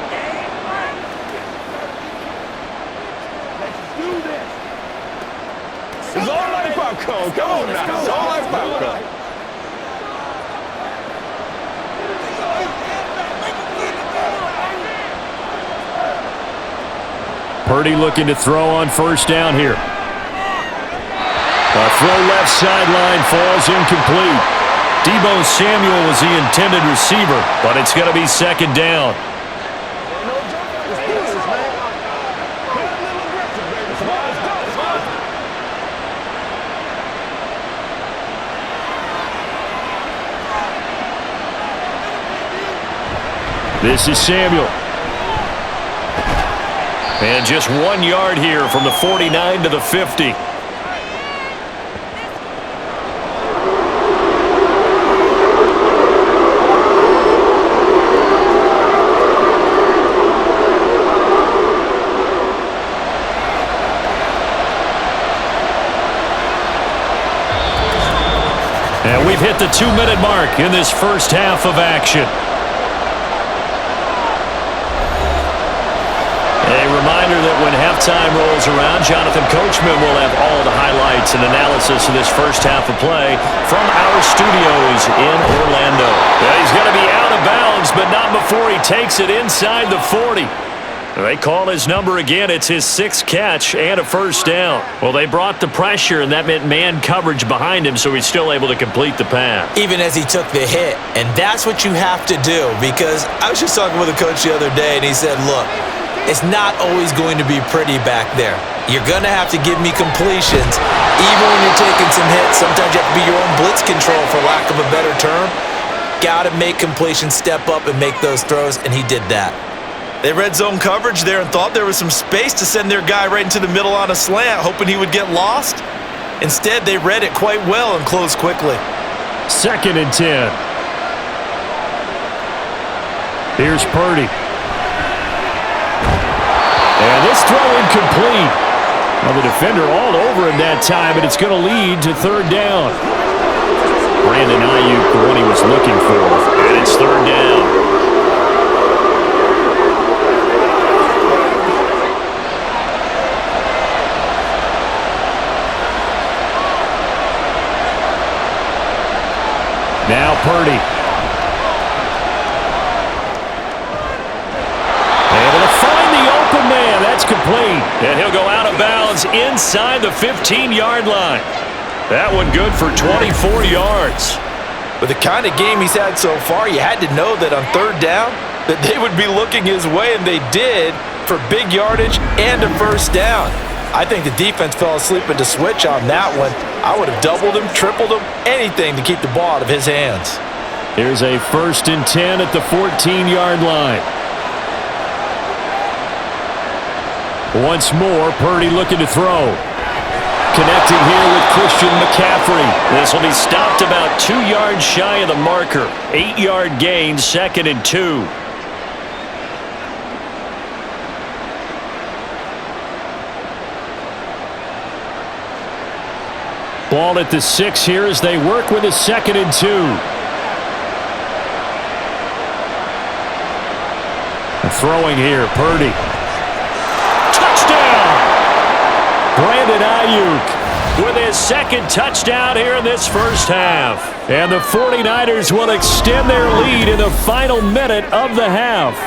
It's all life out, Cole. Come on now. It's all life Purdy looking to throw on first down here. A throw left sideline falls incomplete. Deebo Samuel was the intended receiver, but it's going to be second down. This is Samuel. And just 1 yard here from the 49 to the 50. And we've hit the 2-minute mark in this first half of action. A reminder that when halftime rolls around, Jonathan Coachman will have all the highlights and analysis of this first half of play from our studios in Orlando. Yeah, he's going to be out of bounds, but not before he takes it inside the 40. They call his number again. It's his 6th catch and a first down. Well, they brought the pressure, and that meant man coverage behind him, so he's still able to complete the pass. Even as he took the hit, and that's what you have to do, because I was just talking with a coach the other day, and he said, look, it's not always going to be pretty back there. You're going to have to give me completions. Even when you're taking some hits, sometimes you have to be your own blitz control, for lack of a better term. Got to make completions, step up, and make those throws, and he did that. They read zone coverage there and thought there was some space to send their guy right into the middle on a slant, hoping he would get lost. Instead, they read it quite well and closed quickly. 2nd and 10. Here's Purdy. And this throw incomplete. Well, the defender all over him that time, and it's going to lead to 3rd down. Brandon Ayuk, the one he was looking for, and it's 3rd down. Now Purdy. Able to find the open man. That's complete. And he'll go out of bounds inside the 15-yard line. That one good for 24 yards. With the kind of game he's had so far, you had to know that on 3rd down that they would be looking his way, and they did, for big yardage and a first down. I think the defense fell asleep at the switch on that one. I would have doubled him, tripled him, anything to keep the ball out of his hands. Here's a 1st and 10 at the 14-yard line. Once more, Purdy looking to throw. Connecting here with Christian McCaffrey. This will be stopped about 2 yards shy of the marker. 8-yard gain, 2nd and 2. Ball at the 6 here as they work with a 2nd and 2. And throwing here, Purdy. Touchdown! Brandon Ayuk with his 2nd touchdown here in this first half. And the 49ers will extend their lead in the final minute of the half.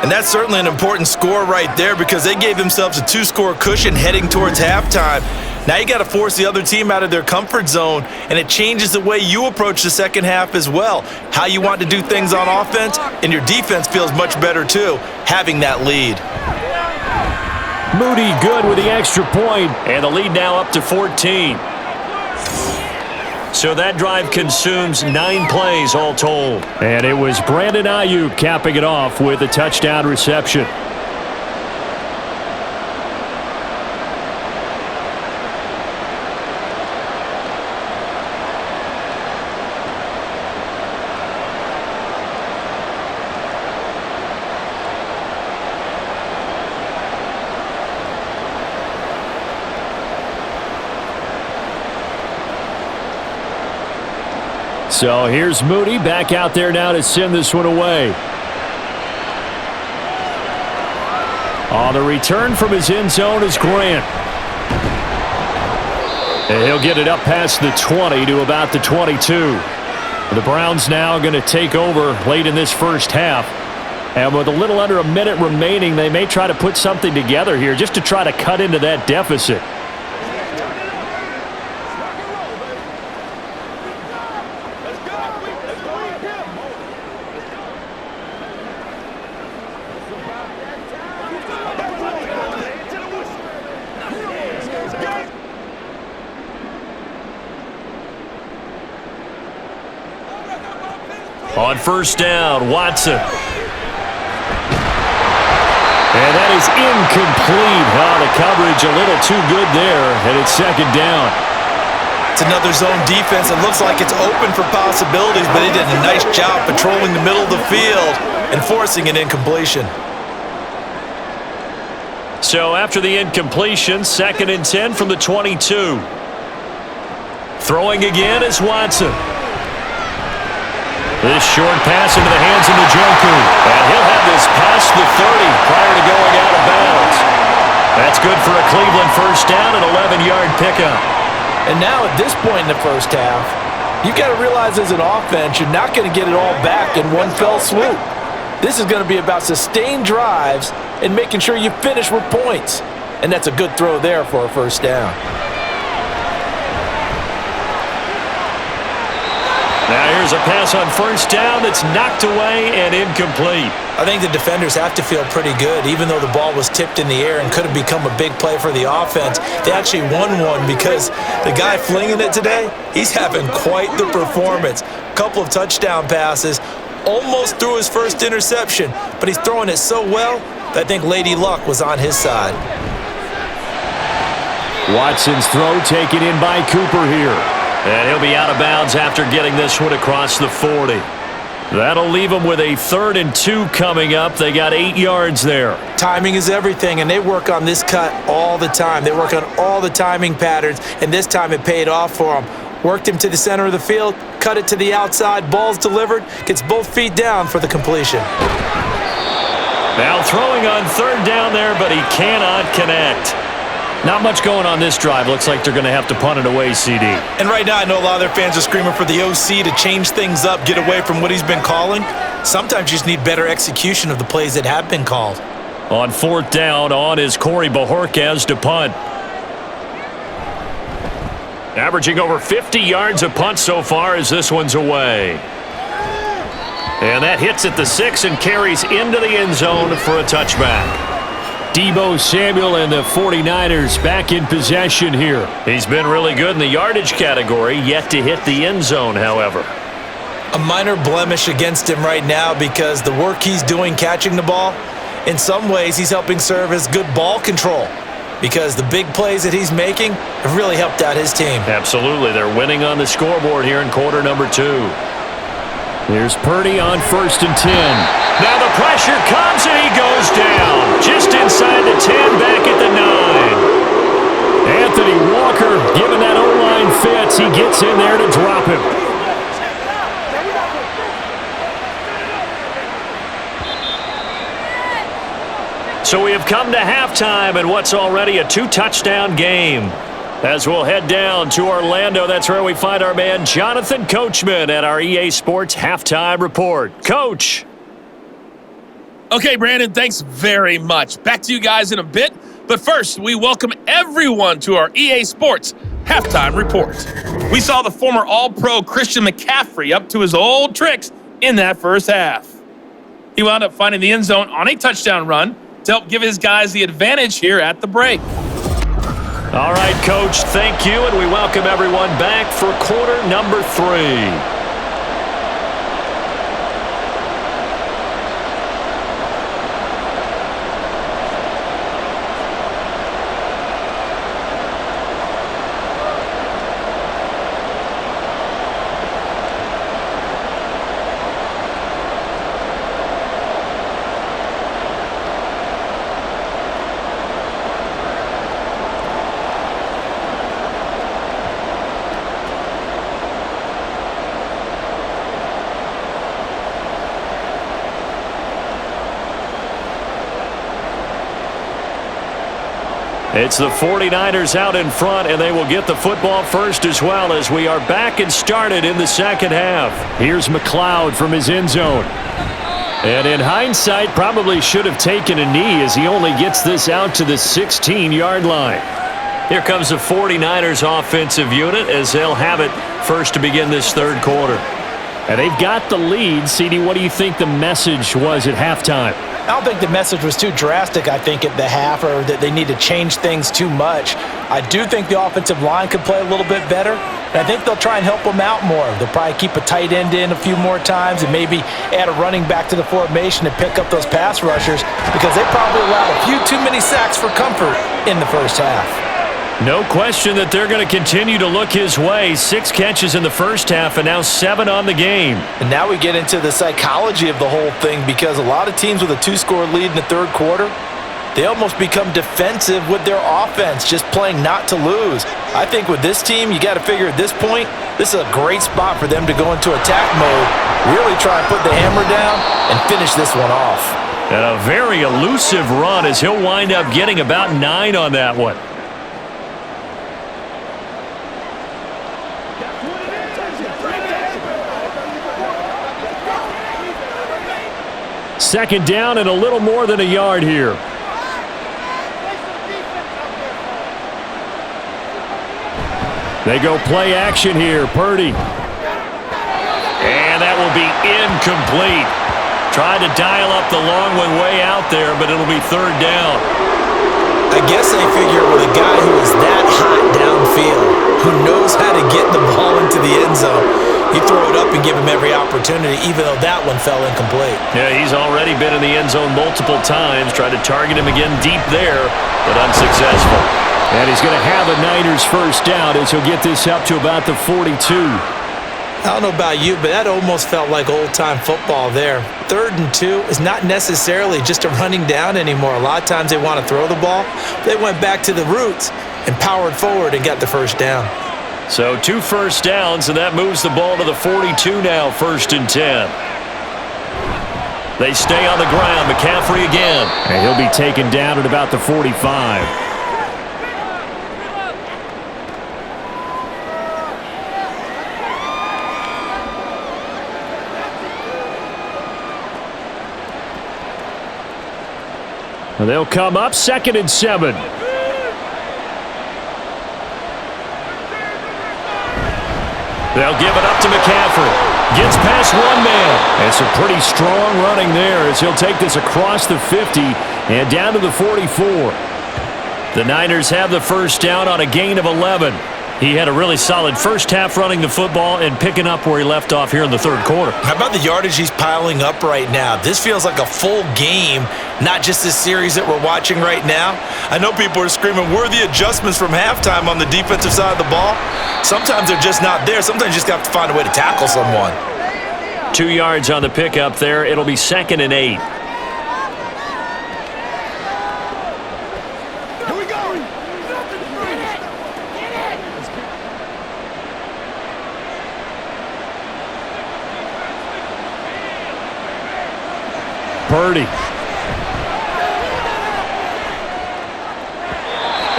And that's certainly an important score right there, because they gave themselves a 2-score cushion heading towards halftime. Now you got to force the other team out of their comfort zone, and it changes the way you approach the second half as well. How you want to do things on offense, and your defense feels much better too, having that lead. Moody good with the extra point, and the lead now up to 14. So that drive consumes 9 plays all told. And it was Brandon Ayuk capping it off with a touchdown reception. So here's Moody back out there now to send this one away. On the return from his end zone is Grant. And he'll get it up past the 20 to about the 22. The Browns now going to take over late in this first half. And with a little under a minute remaining, they may try to put something together here just to try to cut into that deficit. On first down, Watson. And that is incomplete. The coverage a little too good there, and it's second down. It's another zone defense. It looks like it's open for possibilities, but they did a nice job patrolling the middle of the field and forcing an incompletion. So after the incompletion, 2nd and 10 from the 22. Throwing again is Watson. This short pass into the hands of Njoku. And he'll have this past the 30 prior to going out of bounds. That's good for a Cleveland first down, an 11-yard pickup. And now at this point in the first half, you've got to realize as an offense, you're not going to get it all back in one fell swoop. This is going to be about sustained drives and making sure you finish with points. And that's a good throw there for a first down. Now here's a pass on first down that's knocked away and incomplete. I think the defenders have to feel pretty good. Even though the ball was tipped in the air and could have become a big play for the offense, they actually won one because the guy flinging it today, he's having quite the performance. Couple of touchdown passes, almost threw his first interception, but he's throwing it so well that I think Lady Luck was on his side. Watson's throw taken in by Cooper here. And he'll be out of bounds after getting this one across the 40. That'll leave them with a 3rd and 2 coming up. They got 8 yards there. Timing is everything, and they work on this cut all the time. They work on all the timing patterns, and this time it paid off for them. Worked him to the center of the field, cut it to the outside, ball's delivered, gets both feet down for the completion. Now throwing on 3rd down there, but he cannot connect. Not much going on this drive. Looks like they're going to have to punt it away, CD. And right now I know a lot of their fans are screaming for the OC to change things up, get away from what he's been calling. Sometimes you just need better execution of the plays that have been called. On 4th down, on is Corey Bojorquez to punt. Averaging over 50 yards a punt so far as this one's away. And that hits at the 6 and carries into the end zone for a touchback. Deebo Samuel and the 49ers back in possession here. He's been really good in the yardage category, yet to hit the end zone, however. A minor blemish against him right now because the work he's doing catching the ball, in some ways he's helping serve as good ball control because the big plays that he's making have really helped out his team. Absolutely. They're winning on the scoreboard here in quarter number 2. Here's Purdy on 1st and 10. Now the pressure comes and he goes down. Just inside the 10, back at the 9. Anthony Walker giving that O-line fits. He gets in there to drop him. So we have come to halftime in what's already a 2-touchdown game. As we'll head down to Orlando, that's where we find our man Jonathan Coachman at our EA Sports Halftime Report. Coach. Okay, Brandon, thanks very much. Back to you guys in a bit. But first, we welcome everyone to our EA Sports Halftime Report. We saw the former All-Pro Christian McCaffrey up to his old tricks in that first half. He wound up finding the end zone on a touchdown run to help give his guys the advantage here at the break. All right, Coach, thank you, and we welcome everyone back for quarter number 3. It's the 49ers out in front, and they will get the football first as well as we are back and started in the second half. Here's McLeod from his end zone. And in hindsight, probably should have taken a knee as he only gets this out to the 16-yard line. Here comes the 49ers offensive unit as they'll have it first to begin this third quarter. And they've got the lead. CD, what do you think the message was at halftime? I don't think the message was too drastic, I think, at the half, or that they need to change things too much. I do think the offensive line could play a little bit better, and I think they'll try and help them out more. They'll probably keep a tight end in a few more times and maybe add a running back to the formation to pick up those pass rushers because they probably allowed a few too many sacks for comfort in the first half. No question that they're going to continue to look his way. 6 catches in the first half and now 7 on the game. And now we get into the psychology of the whole thing because a lot of teams with a 2-score lead in the third quarter, they almost become defensive with their offense, just playing not to lose. I think with this team, you got to figure at this point, this is a great spot for them to go into attack mode, really try and put the hammer down and finish this one off. And a very elusive run as he'll wind up getting about 9 on that one. Second down and a little more than a yard here. They go play action here. Purdy. And that will be incomplete. Tried to dial up the long one way out there, but it'll be third down. I guess they figure with a guy who is that hot downfield, who knows how to get the ball into the end zone, you throw it up and give him every opportunity, even though that one fell incomplete. Yeah, he's already been in the end zone multiple times. Tried to target him again deep there, but unsuccessful. And he's going to have a Niners first down as he'll get this up to about the 42. I don't know about you, but that almost felt like old-time football there. 3rd and 2 is not necessarily just a running down anymore. A lot of times they want to throw the ball. They went back to the roots and powered forward and got the first down. So 2 first downs, and that moves the ball to the 42 now, 1st and 10. They stay on the ground. McCaffrey again. And he'll be taken down at about the 45. They'll come up 2nd and 7. They'll give it up to McCaffrey. Gets past one man. And some pretty strong running there as he'll take this across the 50 and down to the 44. The Niners have the first down on a gain of 11. He had a really solid first half running the football and picking up where he left off here in the third quarter. How about the yardage he's piling up right now? This feels like a full game, not just this series that we're watching right now. I know people are screaming, where are the adjustments from halftime on the defensive side of the ball? Sometimes they're just not there. Sometimes you just have to find a way to tackle someone. 2 yards on the pickup there. It'll be 2nd and 8. Purdy.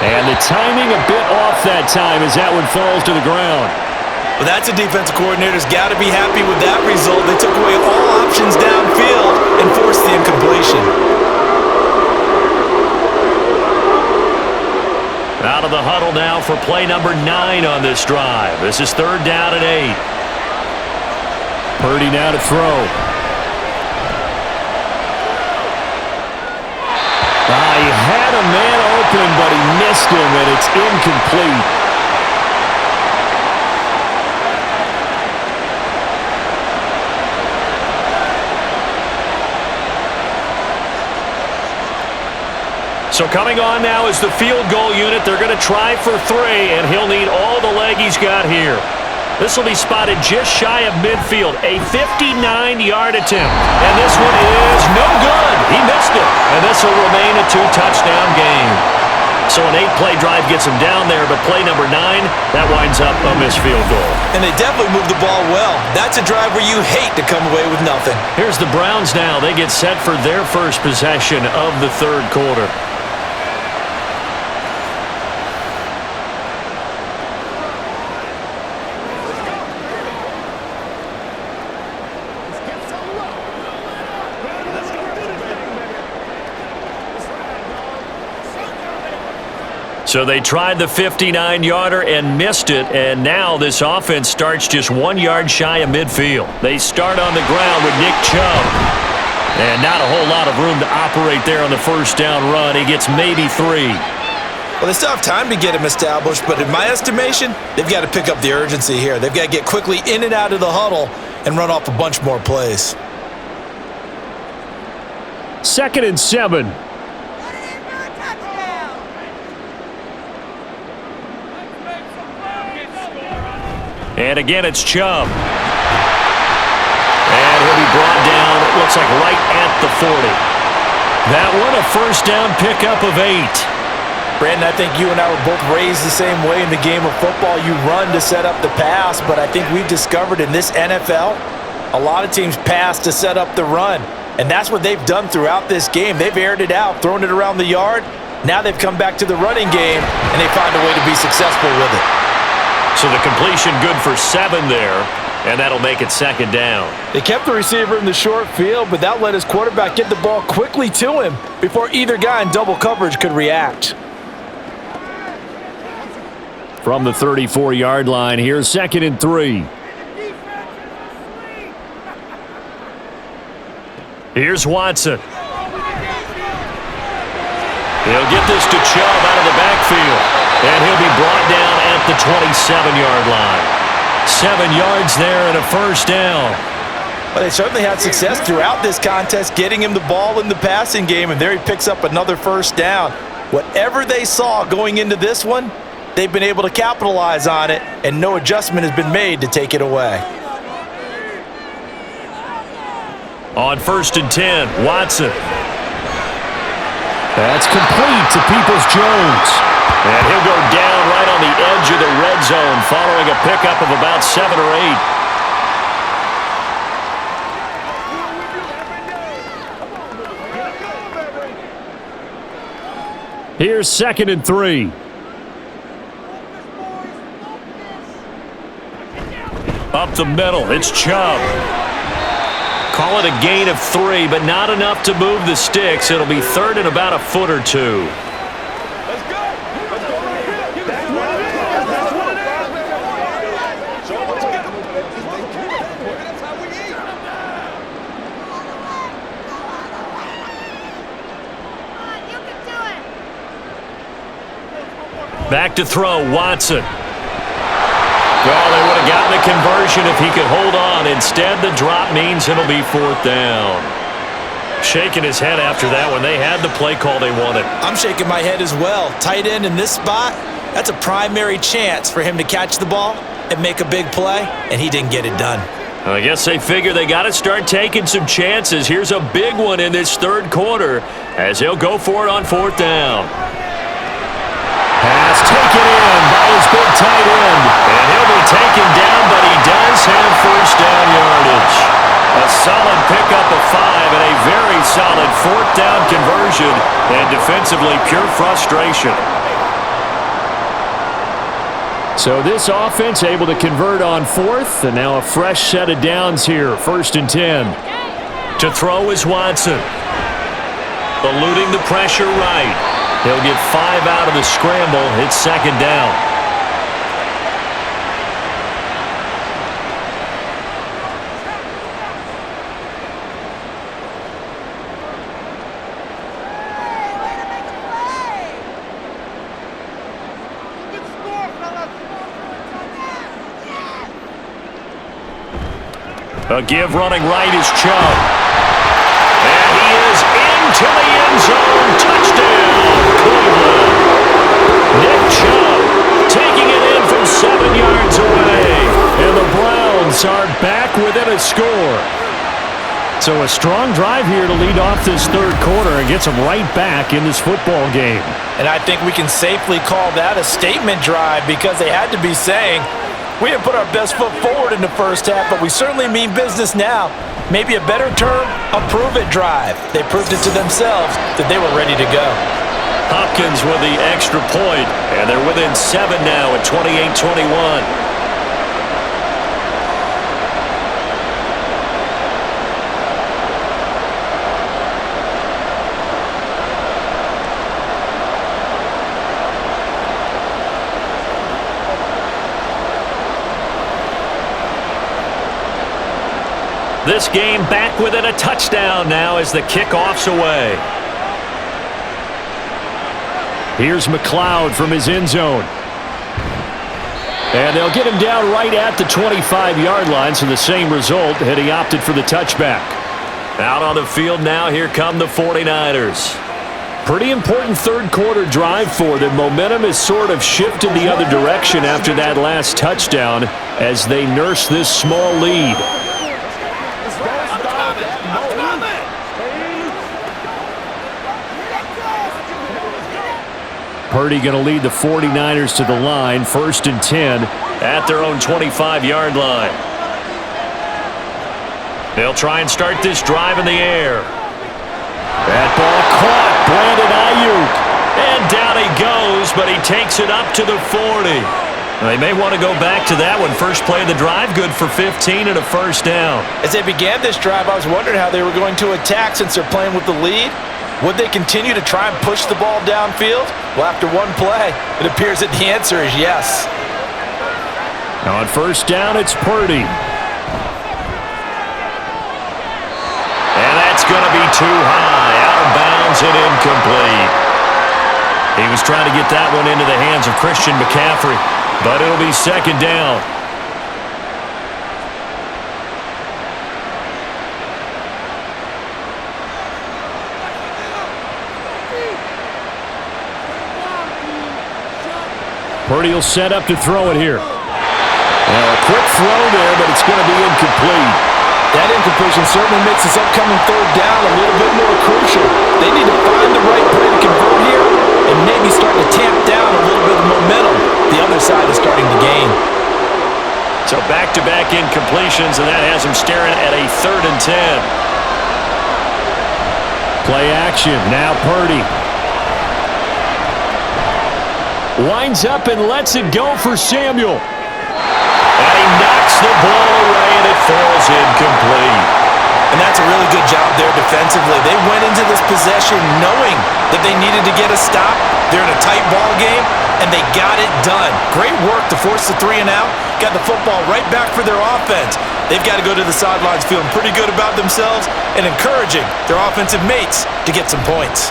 And the timing a bit off that time as that one falls to the ground. Well, that's a defensive coordinator's got to be happy with that result. They took away all options downfield and forced the incompletion. Out of the huddle now for play number 9 on this drive. This is 3rd down and 8. Purdy now to throw. He had a man open, but he missed him, and it's incomplete. So coming on now is the field goal unit. They're going to try for 3, and he'll need all the leg he's got here. This will be spotted just shy of midfield. A 59-yard attempt. And this one is no good. He missed it. And this will remain a 2-touchdown game. So an 8-play drive gets him down there, but play number 9, that winds up a missed field goal. And they definitely moved the ball well. That's a drive where you hate to come away with nothing. Here's the Browns now. They get set for their first possession of the third quarter. So they tried the 59-yarder and missed it, and now this offense starts just 1 yard shy of midfield. They start on the ground with Nick Chubb. And not a whole lot of room to operate there on the first down run. He gets maybe 3. Well, they still have time to get him established, but in my estimation, they've got to pick up the urgency here. They've got to get quickly in and out of the huddle and run off a bunch more plays. 2nd and 7. And again, it's Chubb. And he'll be brought down, it looks like right at the 40. That one, a first down pickup of 8. Brandon, I think you and I were both raised the same way in the game of football. You run to set up the pass, but I think we've discovered in this NFL, a lot of teams pass to set up the run. And that's what they've done throughout this game. They've aired it out, thrown it around the yard. Now they've come back to the running game, and they found a way to be successful with it. So the completion good for 7 there, and that'll make it 2nd down. They kept the receiver in the short field, but that let his quarterback get the ball quickly to him before either guy in double coverage could react. From the 34-yard line, here's 2nd and 3. Here's Watson. He'll get this to Chubb out of the backfield, and he'll be brought down at the 27-yard line. 7 yards there and a first down. Well, they certainly had success throughout this contest, getting him the ball in the passing game, and there he picks up another first down. Whatever they saw going into this one, they've been able to capitalize on it, and no adjustment has been made to take it away. On 1st and 10, Watson. That's complete to Peoples-Jones. And he'll go down right on the edge of the red zone following a pickup of about 7 or 8. Here's 2nd and 3. Up the middle, it's Chubb. Call it a gain of 3, but not enough to move the sticks. It'll be 3rd and about a foot or 2. Back to throw, Watson. Well, they would have gotten a conversion if he could hold on. Instead, the drop means it'll be 4th down. Shaking his head after that when they had the play call they wanted. I'm shaking my head as well. Tight end in this spot, that's a primary chance for him to catch the ball and make a big play, and he didn't get it done. I guess they figure they got to start taking some chances. Here's a big one in this 3rd quarter as he'll go for it on 4th down. Pass taken in by his big tight end. And he'll be taken down, but he does have first down yardage. A solid pickup of 5 and a very solid 4th down conversion. And defensively, pure frustration. So this offense able to convert on 4th, and now a fresh set of downs here. 1st and 10. To throw is Watson. Eluding the pressure right. He'll get 5 out of the scramble. It's 2nd down. A give running right is Chubb. And he is into the end zone. Touchdown, Cleveland. Nick Chubb taking it in from 7 yards away. And the Browns are back within a score. So a strong drive here to lead off this 3rd quarter and gets them right back in this football game. And I think we can safely call that a statement drive because they had to be saying, we didn't put our best foot forward in the first half, but we certainly mean business now. Maybe a better term, a prove-it drive. They proved it to themselves that they were ready to go. Hopkins with the extra point, and they're within 7 now at 28-21. This game back within a touchdown now as the kickoff's away. Here's McLeod from his end zone. And they'll get him down right at the 25-yard line, so the same result had he opted for the touchback. Out on the field now, here come the 49ers. Pretty important third-quarter drive for them. Momentum has sort of shifted the other direction after that last touchdown as they nurse this small lead. Purdy going to lead the 49ers to the line, 1st and 10. At their own 25-yard line. They'll try and start this drive in the air. That ball caught. Brandon Ayuk. And down he goes, but he takes it up to the 40. They may want to go back to that one. First play of the drive, good for 15 and a first down. As they began this drive, I was wondering how they were going to attack since they're playing with the lead. Would they continue to try and push the ball downfield? Well, after one play, it appears that the answer is yes. On first down, it's Purdy. And that's going to be too high. Out of bounds and incomplete. He was trying to get that one into the hands of Christian McCaffrey, but it'll be second down. Purdy will set up to throw it here. Now a quick throw there, but it's going to be incomplete. That incompletion certainly makes this upcoming third down a little bit more crucial. They need to find the right play to convert here and maybe start to tamp down a little bit of momentum. The other side is starting to gain. So back-to-back incompletions, and that has him staring at a 3rd and 10. Play action. Now Purdy. Winds up and lets it go for Samuel. And he knocks the ball away, and it falls incomplete. And that's a really good job there defensively. They went into this possession knowing that they needed to get a stop. They're in a tight ball game, and they got it done. Great work to force the 3 and out. Got the football right back for their offense. They've got to go to the sidelines feeling pretty good about themselves and encouraging their offensive mates to get some points.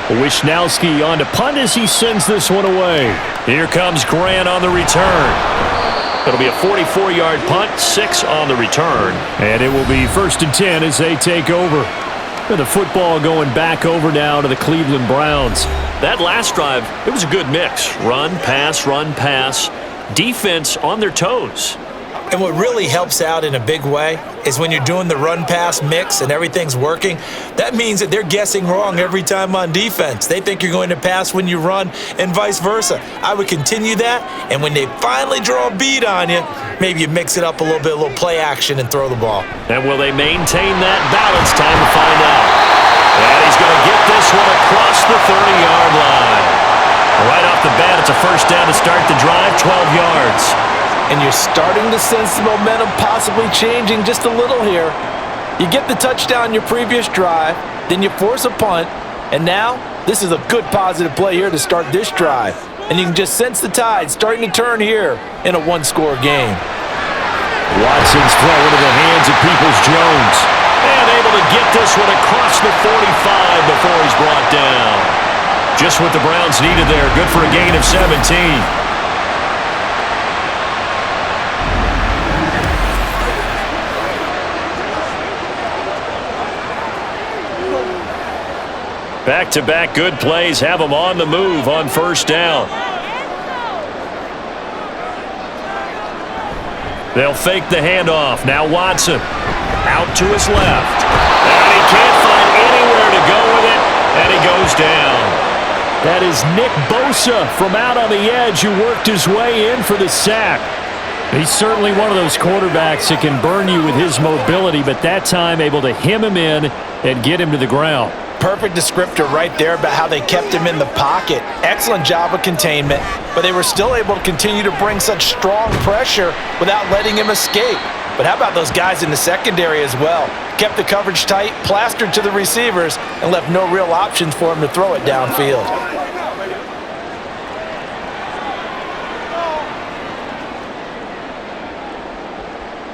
Wishnowski on to punt as he sends this one away. Here comes Grant on the return. It'll be a 44-yard punt, 6 on the return. And it will be 1st and 10 as they take over. And the football going back over now to the Cleveland Browns. That last drive, it was a good mix. Run, pass, defense on their toes. And what really helps out in a big way is when you're doing the run-pass mix and everything's working, that means that they're guessing wrong every time on defense. They think you're going to pass when you run and vice versa. I would continue that, and when they finally draw a bead on you, maybe you mix it up a little bit, a little play action and throw the ball. And will they maintain that balance? Time to find out. And he's going to get this one across the 30-yard line. Right off the bat, it's a first down to start the drive, 12 yards. And you're starting to sense the momentum possibly changing just a little here. You get the touchdown your previous drive, then you force a punt, and now this is a good positive play here to start this drive. And you can just sense the tide starting to turn here in a one-score game. Watson's throw into the hands of Peoples-Jones. And able to get this one across the 45 before he's brought down. Just what the Browns needed there. Good for a gain of 17. Back-to-back good plays have them on the move on first down. They'll fake the handoff. Now Watson out to his left. And he can't find anywhere to go with it, and he goes down. That is Nick Bosa from out on the edge who worked his way in for the sack. He's certainly one of those quarterbacks that can burn you with his mobility, but that time able to hem him in and get him to the ground. Perfect descriptor right there about how they kept him in the pocket. Excellent job of containment, but they were still able to continue to bring such strong pressure without letting him escape. But how about those guys in the secondary as well? Kept the coverage tight, plastered to the receivers, and left no real options for him to throw it downfield.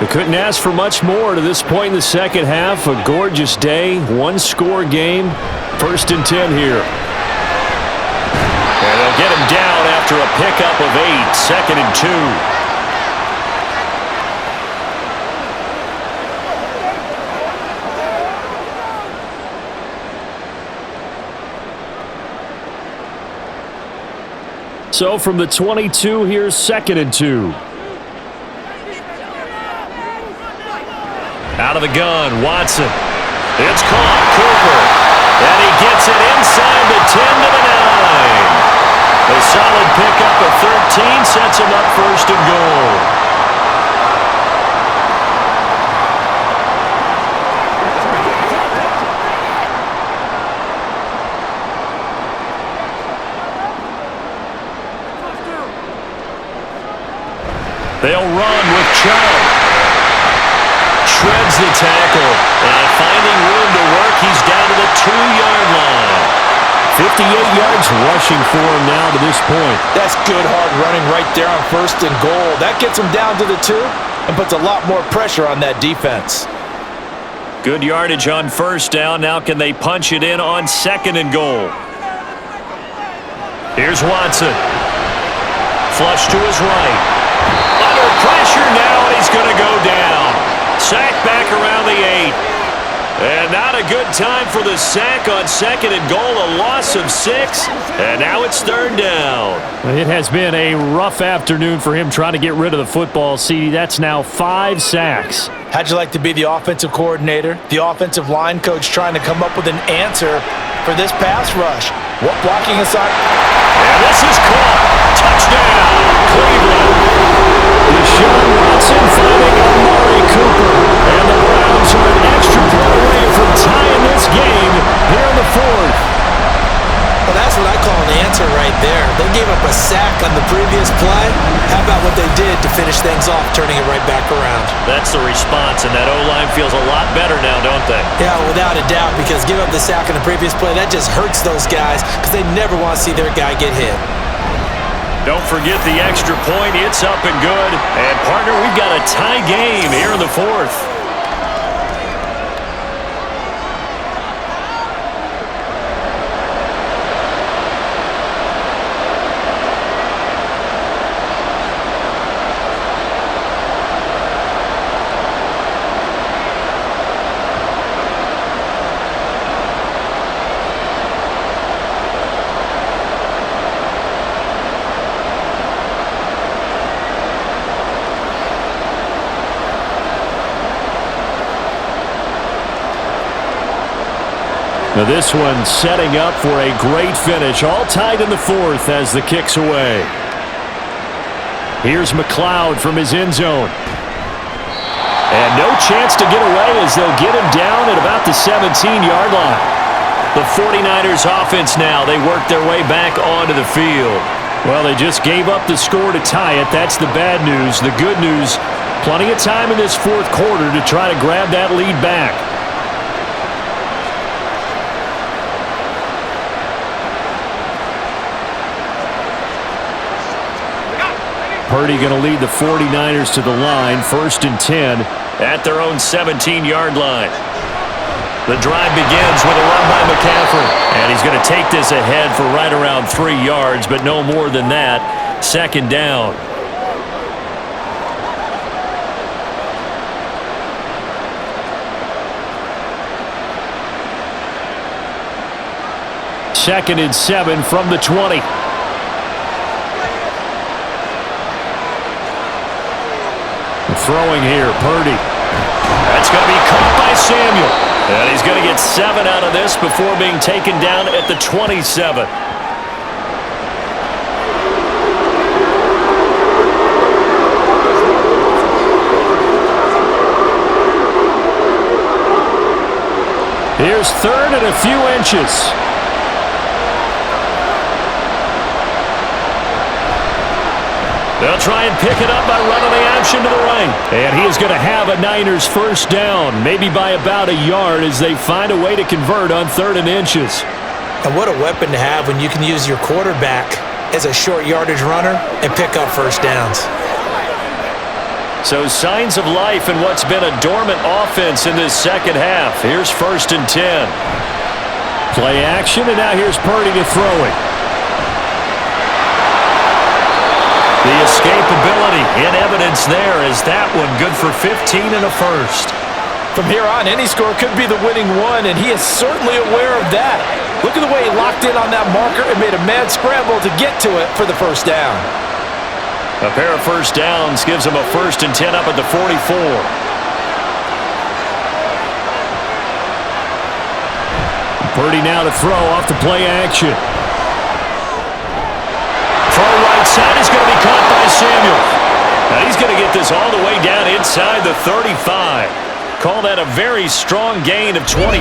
We couldn't ask for much more to this point in the second half. A gorgeous day, one-score game. 1st and 10 here. And they'll get him down after a pickup of 8. 2nd and 2. So from the 22, here's 2nd and 2. Out of the gun, Watson. It's caught, Cooper. And he gets it inside the 10 to the 9. A solid pickup of 13 sets him up 1st and goal. They'll run with Chubb. Shreds the tackle. And finding room to work, he's down to the 2-yard line. 58 yards rushing for him now to this point. That's good hard running right there on 1st and goal. That gets him down to the 2 and puts a lot more pressure on that defense. Good yardage on 1st down. Now can they punch it in on 2nd and goal? Here's Watson. Flush to his right. Under pressure now, and he's going to go down. Sack back around the 8. And not a good time for the sack on 2nd and goal. A loss of 6. And now it's 3rd down. It has been a rough afternoon for him trying to get rid of the football. See, that's now 5 sacks. How'd you like to be the offensive coordinator, the offensive line coach trying to come up with an answer for this pass rush? What blocking aside? And this is caught. Touchdown, Cleveland. Deshaun Watson finding Amari Cooper. And the Browns are an extra point away from tying this game here in the 4th. Well, that's what I call an answer right there. They gave up a sack on the previous play. How about what they did to finish things off, turning it right back around? That's the response, and that O-line feels a lot better now, don't they? Yeah, without a doubt, because give up the sack on the previous play, that just hurts those guys because they never want to see their guy get hit. Don't forget the extra point. It's up and good. And, partner, we've got a tie game here in the 4th. Now this one setting up for a great finish. All tied in the 4th as the kick's away. Here's McLeod from his end zone. And no chance to get away as they'll get him down at about the 17-yard line. The 49ers offense now. They work their way back onto the field. Well, they just gave up the score to tie it. That's the bad news. The good news, plenty of time in this 4th quarter to try to grab that lead back. Purdy going to lead the 49ers to the line, 1st and 10. At their own 17-yard line. The drive begins with a run by McCaffrey. And he's going to take this ahead for right around 3 yards, but no more than that. 2nd down. Second and 7 from the 20. Throwing here, Purdy. That's going to be caught by Samuel. And he's going to get 7 out of this before being taken down at the 27. Here's 3rd and a few inches. They'll try and pick it up by running the option to the right. And he is going to have a Niners 1st down, maybe by about a yard as they find a way to convert on 3rd and inches. And what a weapon to have when you can use your quarterback as a short yardage runner and pick up 1st downs. So signs of life in what's been a dormant offense in this second half. Here's 1st and 10. Play action, and now here's Purdy to throw it. The escapability in evidence there is that one good for 15 and a first. From here on, any score could be the winning one, and he is certainly aware of that. Look at the way he locked in on that marker and made a mad scramble to get to it for the first down. A pair of first downs gives him a 1st and 10 up at the 44. Purdy now to throw off the play action. Throw right side is going to be caught by Samuel. Now he's going to get this all the way down inside the 35. Call that a very strong gain of 24.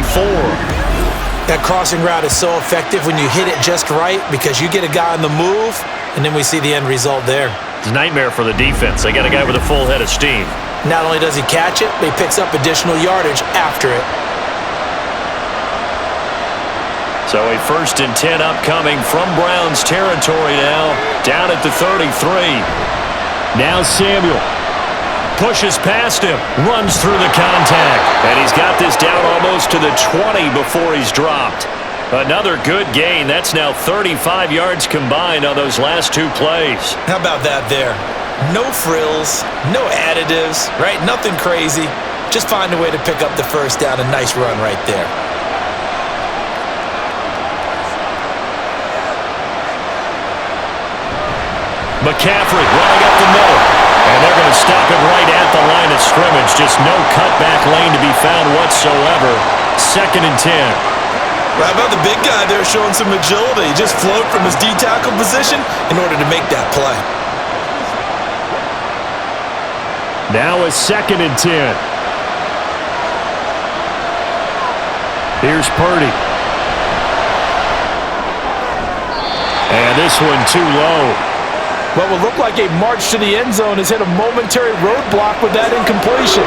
That crossing route is so effective when you hit it just right because you get a guy on the move, and then we see the end result there. It's a nightmare for the defense. They got a guy with a full head of steam. Not only does he catch it, but he picks up additional yardage after it. So a 1st and 10 upcoming from Browns territory now, down at the 33. Now Samuel. Pushes past him, runs through the contact, and he's got this down almost to the 20 before he's dropped. Another good gain. That's now 35 yards combined on those last 2 plays. How about that there? No frills, no additives, right? Nothing crazy. Just find a way to pick up the first down. A nice run right there. McCaffrey running up the middle. And they're going to stop it right at the line of scrimmage. Just no cutback lane to be found whatsoever. 2nd and 10. How about the big guy there showing some agility? He just float from his D-tackle position in order to make that play. Now a 2nd and 10. Here's Purdy. And this one too low. What will look like a march to the end zone has hit a momentary roadblock with that incompletion.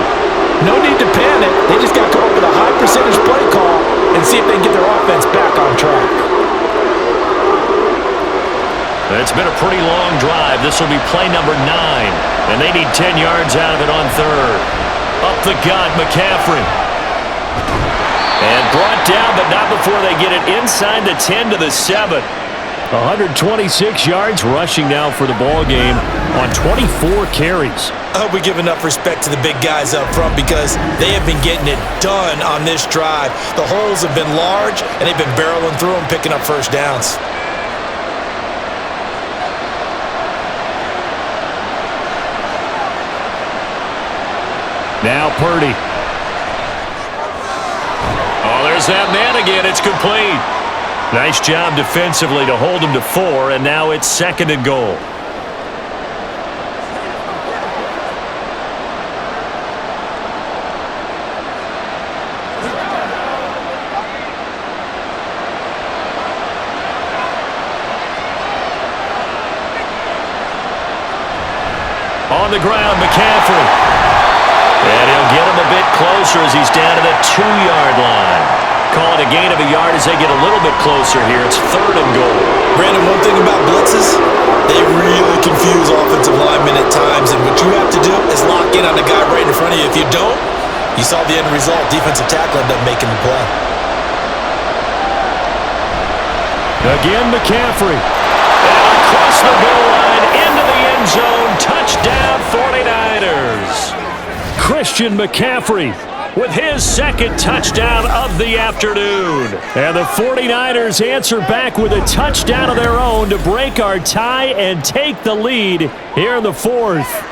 No need to panic. They just got to come up with a high percentage play call and see if they can get their offense back on track. It's been a pretty long drive. This will be play number 9, and they need 10 yards out of it on 3rd. Up the gut, McCaffrey. And brought down, but not before they get it inside the 10 to the 7. 126 yards rushing now for the ball game on 24 carries. I hope we give enough respect to the big guys up front because they have been getting it done on this drive. The holes have been large, and they've been barreling through them, picking up first downs. Now Purdy. Oh, there's that man again. It's complete. Nice job defensively to hold him to 4, and now it's 2nd and goal. On the ground, McCaffrey. And he'll get him a bit closer as he's down to the 2-yard line. Call it a gain of a yard as they get a little bit closer here. It's 3rd and goal. Brandon, one thing about blitzes, they really confuse offensive linemen at times, and what you have to do is lock in on the guy right in front of you. If you don't, you saw the end result. Defensive tackle ended up making the play. Again, McCaffrey. And across the goal line, into the end zone. Touchdown, 49ers. Christian McCaffrey with his 2nd touchdown of the afternoon. And the 49ers answer back with a touchdown of their own to break our tie and take the lead here in the 4th.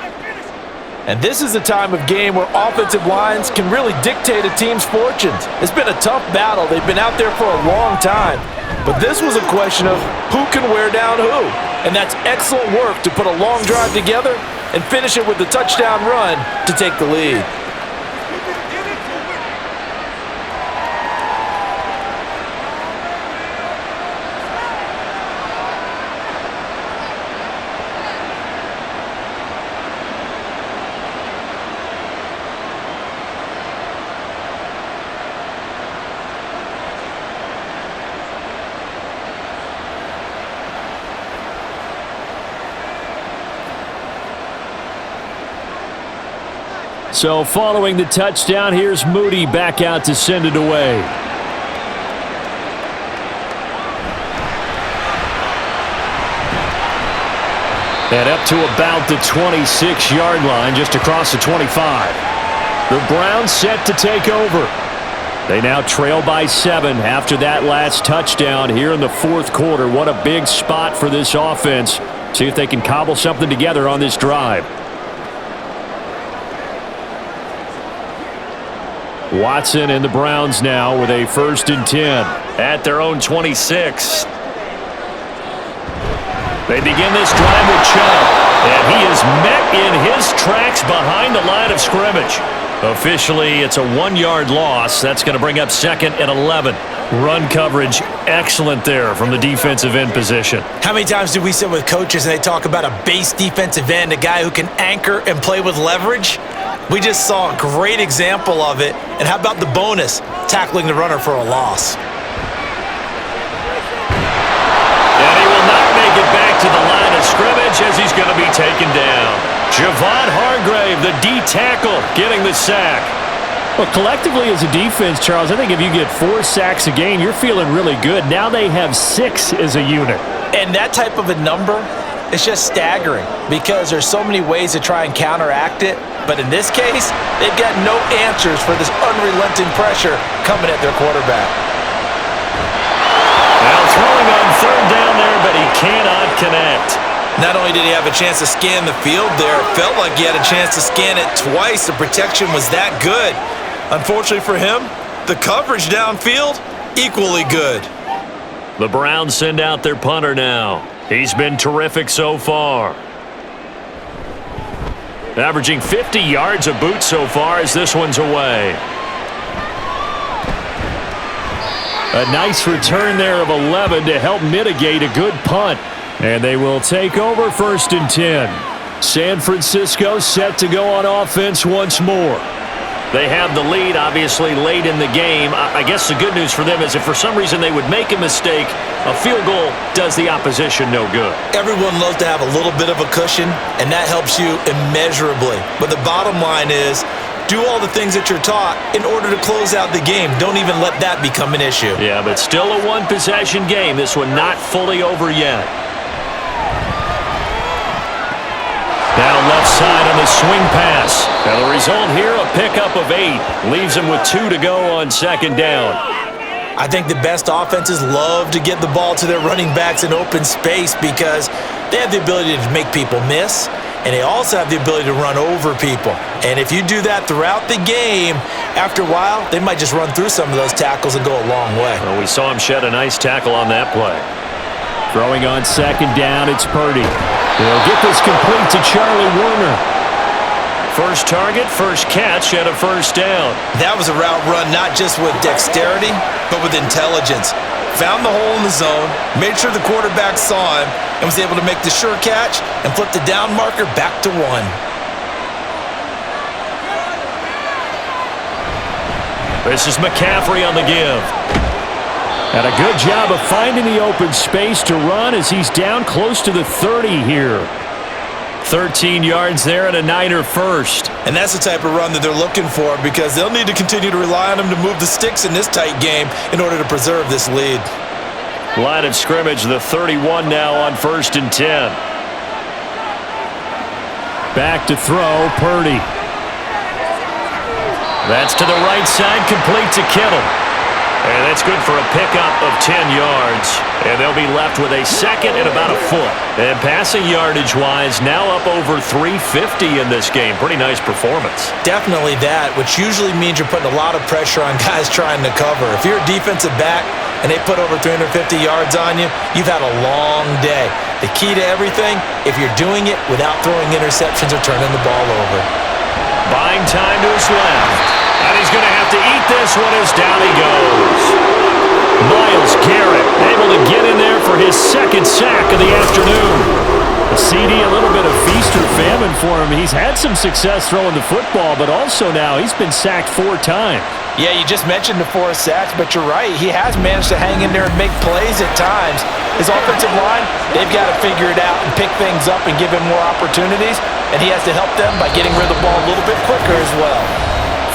And this is a time of game where offensive lines can really dictate a team's fortunes. It's been a tough battle. They've been out there for a long time. But this was a question of who can wear down who. And that's excellent work to put a long drive together and finish it with the touchdown run to take the lead. So following the touchdown, here's Moody back out to send it away. And up to about the 26-yard line, just across the 25. The Browns set to take over. They now trail by 7 after that last touchdown here in the fourth quarter. What a big spot for this offense. See if they can cobble something together on this drive. Watson and the Browns now with a 1st and 10. At their own 26. They begin this drive with Chubb, and he is met in his tracks behind the line of scrimmage. Officially, it's a 1-yard loss. That's going to bring up 2nd and 11. Run coverage, excellent there from the defensive end position. How many times do we sit with coaches and they talk about a base defensive end, a guy who can anchor and play with leverage? We just saw a great example of it. And how about the bonus, tackling the runner for a loss? And he will not make it back to the line of scrimmage as he's going to be taken down. Javon Hargrave, the D tackle, getting the sack. Well, collectively as a defense, Charles, I think if you get 4 sacks a game, you're feeling really good. Now they have 6 as a unit. And that type of a number is just staggering because there's so many ways to try and counteract it. But in this case, they've got no answers for this unrelenting pressure coming at their quarterback. Now throwing on 3rd down there, but he cannot connect. Not only did he have a chance to scan the field there, it felt like he had a chance to scan it twice. The protection was that good. Unfortunately for him, the coverage downfield, equally good. The Browns send out their punter now. He's been terrific so far. Averaging 50 yards a boot so far as this one's away. A nice return there of 11 to help mitigate a good punt. And they will take over 1st and 10. San Francisco set to go on offense once more. They have the lead, obviously, late in the game. I guess the good news for them is if for some reason they would make a mistake, a field goal does the opposition no good. Everyone loves to have a little bit of a cushion, and that helps you immeasurably. But the bottom line is, do all the things that you're taught in order to close out the game. Don't even let that become an issue. Yeah, but still a one-possession game. This one not fully over yet. Now left side on the swing pass. And the result here, a pickup of 8. Leaves him with 2 to go on 2nd down. I think the best offenses love to get the ball to their running backs in open space because they have the ability to make people miss, and they also have the ability to run over people. And if you do that throughout the game, after a while, they might just run through some of those tackles and go a long way. Well, we saw him shed a nice tackle on that play. Throwing on 2nd down, it's Purdy. They'll get this complete to Charlie Warner. First target, first catch, and a 1st down. That was a route run not just with dexterity, but with intelligence. Found the hole in the zone, made sure the quarterback saw him, and was able to make the sure catch and flip the down marker back to 1. This is McCaffrey on the give. And a good job of finding the open space to run as he's down close to the 30 here. 13 yards there and a Niner 1st. And that's the type of run that they're looking for because they'll need to continue to rely on him to move the sticks in this tight game in order to preserve this lead. Line of scrimmage, the 31 now on 1st and 10. Back to throw, Purdy. That's to the right side, complete to Kittle. And that's good for a pickup of 10 yards. And they'll be left with a 2nd and about a foot. And passing yardage-wise, now up over 350 in this game. Pretty nice performance. Definitely that, which usually means you're putting a lot of pressure on guys trying to cover. If you're a defensive back and they put over 350 yards on you, you've had a long day. The key to everything, if you're doing it without throwing interceptions or turning the ball over. Buying time to his left. And he's going to have to eat this one as down he goes. Myles Garrett able to get in there for his 2nd sack of the afternoon. CD, a little bit of feast or famine for him. He's had some success throwing the football, but also now he's been sacked 4 times. Yeah, you just mentioned the 4 sacks, but you're right. He has managed to hang in there and make plays at times. His offensive line, they've got to figure it out and pick things up and give him more opportunities, and he has to help them by getting rid of the ball a little bit quicker as well.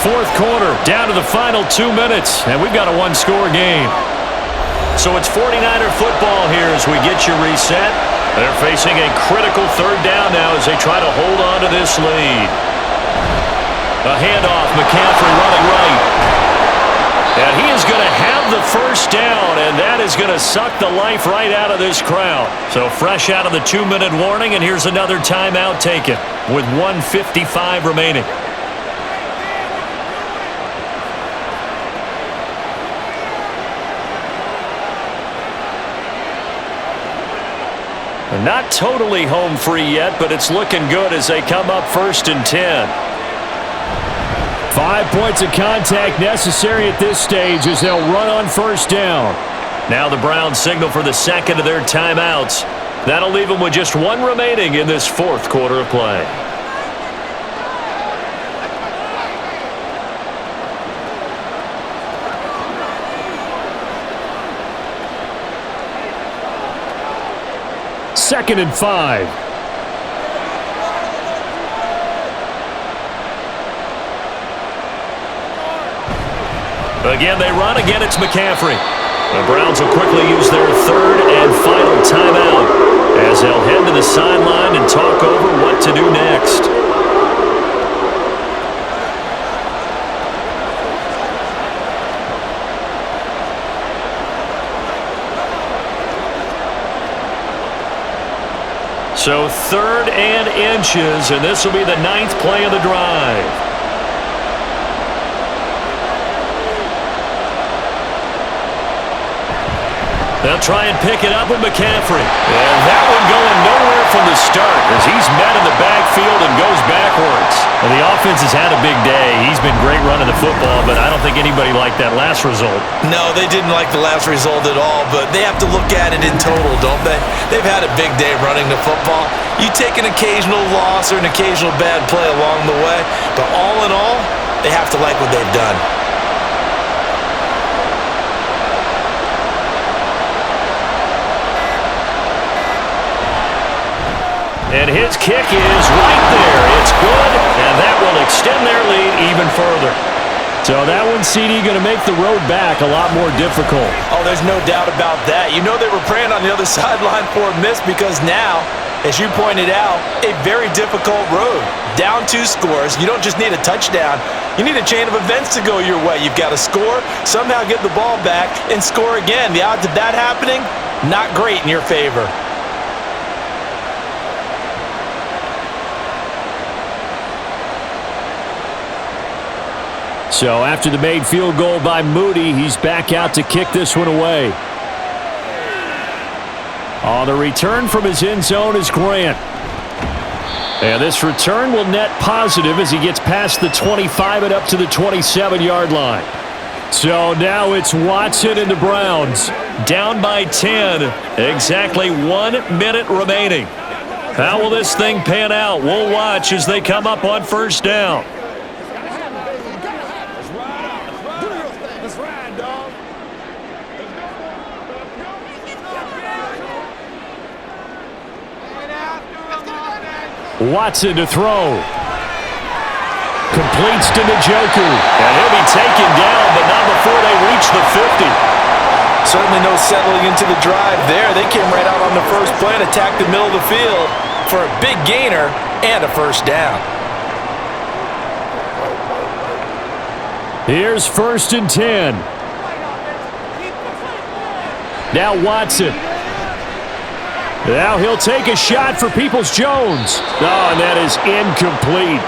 Fourth quarter, down to the final 2 minutes, and we've got a one-score game. So it's 49er football here as we get you reset. They're facing a critical third down now as they try to hold on to this lead. A handoff, McCaffrey running right. And he is going to have the first down, and that is going to suck the life right out of this crowd. So fresh out of the 2-minute warning, and here's another timeout taken with 1:55 remaining. Not totally home free yet, but it's looking good as they come up 1st and 10. 5 points of contact necessary at this stage as they'll run on first down. Now the Browns signal for the second of their timeouts. That'll leave them with just 1 remaining in this fourth quarter of play. Second and 5. Again, they run. Again, it's McCaffrey. The Browns will quickly use their third and final timeout as they'll head to the sideline and talk over what to do next. So 3rd and inches, and this will be the 9th play of the drive. They'll try and pick it up with McCaffrey. And that one going nowhere from the start as he's met in the backfield and goes backwards. Well, the offense has had a big day. He's been great running the football, but I don't think anybody liked that last result. No, they didn't like the last result at all, but they have to look at it in total, don't they? They've had a big day running the football. You take an occasional loss or an occasional bad play along the way, but all in all, they have to like what they've done. And his kick is right there. It's good, and that will extend their lead even further. So that one, CD, going to make the road back a lot more difficult. Oh, there's no doubt about that. You know they were praying on the other sideline for a miss because now, as you pointed out, a very difficult road. Down 2 scores. You don't just need a touchdown. You need a chain of events to go your way. You've got to score, somehow get the ball back, and score again. The odds of that happening, not great in your favor. So after the made field goal by Moody, he's back out to kick this one away. On the return from his end zone is Grant. And this return will net positive as he gets past the 25 and up to the 27-yard line. So now it's Watson and the Browns. Down by 10. Exactly 1 minute remaining. How will this thing pan out? We'll watch as they come up on first down. Watson to throw. Completes to Njoku. And he'll be taken down, but not before they reach the 50. Certainly no settling into the drive there. They came right out on the first play and attacked the middle of the field for a big gainer and a first down. Here's 1st and 10. Now Watson. Now he'll take a shot for Peoples-Jones. Oh, and that is incomplete.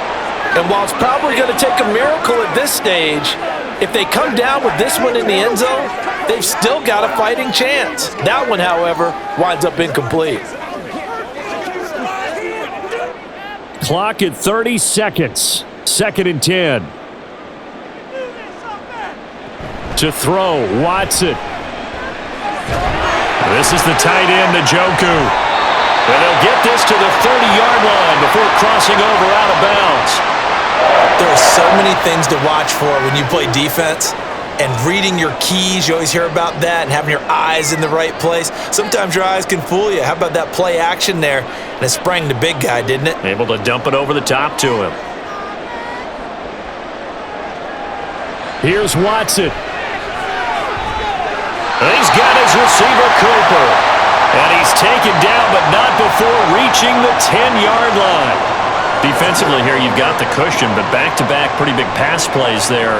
And while it's probably going to take a miracle at this stage, if they come down with this one in the end zone, they've still got a fighting chance. That one, however, winds up incomplete. Clock at 30 seconds. 2nd and 10. To throw, Watson. This is the tight end, Njoku. And they'll get this to the 30-yard line before crossing over out of bounds. There are so many things to watch for when you play defense. And reading your keys, you always hear about that, and having your eyes in the right place. Sometimes your eyes can fool you. How about that play action there? And it sprang the big guy, didn't it? Able to dump it over the top to him. Here's Watson. And he's got his receiver, Cooper. And he's taken down, but not before reaching the 10-yard line. Defensively here, you've got the cushion, but back-to-back pretty big pass plays there.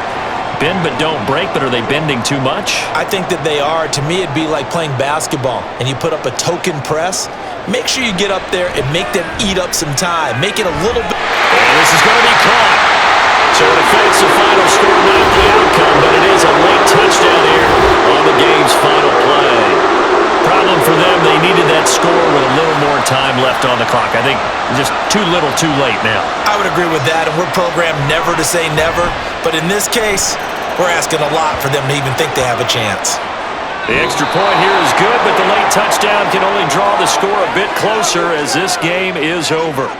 Bend but don't break, but are they bending too much? I think that they are. To me, it'd be like playing basketball, and you put up a token press. Make sure you get up there and make them eat up some time. Make it a little bit. And this is going to be caught. So it affects the final score, not the outcome, but it is a late touchdown here on the game's final play. Problem for them, they needed that score with a little more time left on the clock. I think just too little too late now. I would agree with that, and we're programmed never to say never. But in this case, we're asking a lot for them to even think they have a chance. The extra point here is good, but the late touchdown can only draw the score a bit closer as this game is over.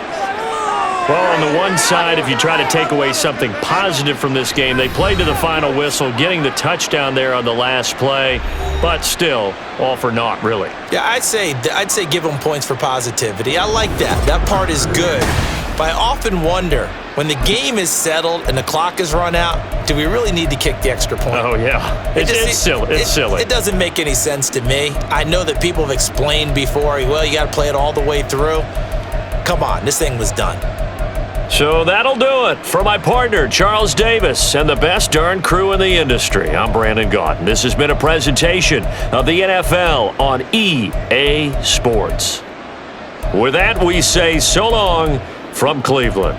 Well, on the one side, if you try to take away something positive from this game, they played to the final whistle, getting the touchdown there on the last play, but still, all for naught, really. Yeah, I'd say give them points for positivity. I like that. That part is good. But I often wonder, when the game is settled and the clock is run out, do we really need to kick the extra point? Oh, yeah. It's silly. It's silly. It doesn't make any sense to me. I know that people have explained before, well, you got to play it all the way through. Come on, this thing was done. So that'll do it for my partner, Charles Davis, and the best darn crew in the industry. I'm Brandon Gaudin. This has been a presentation of the NFL on EA Sports. With that, we say so long from Cleveland.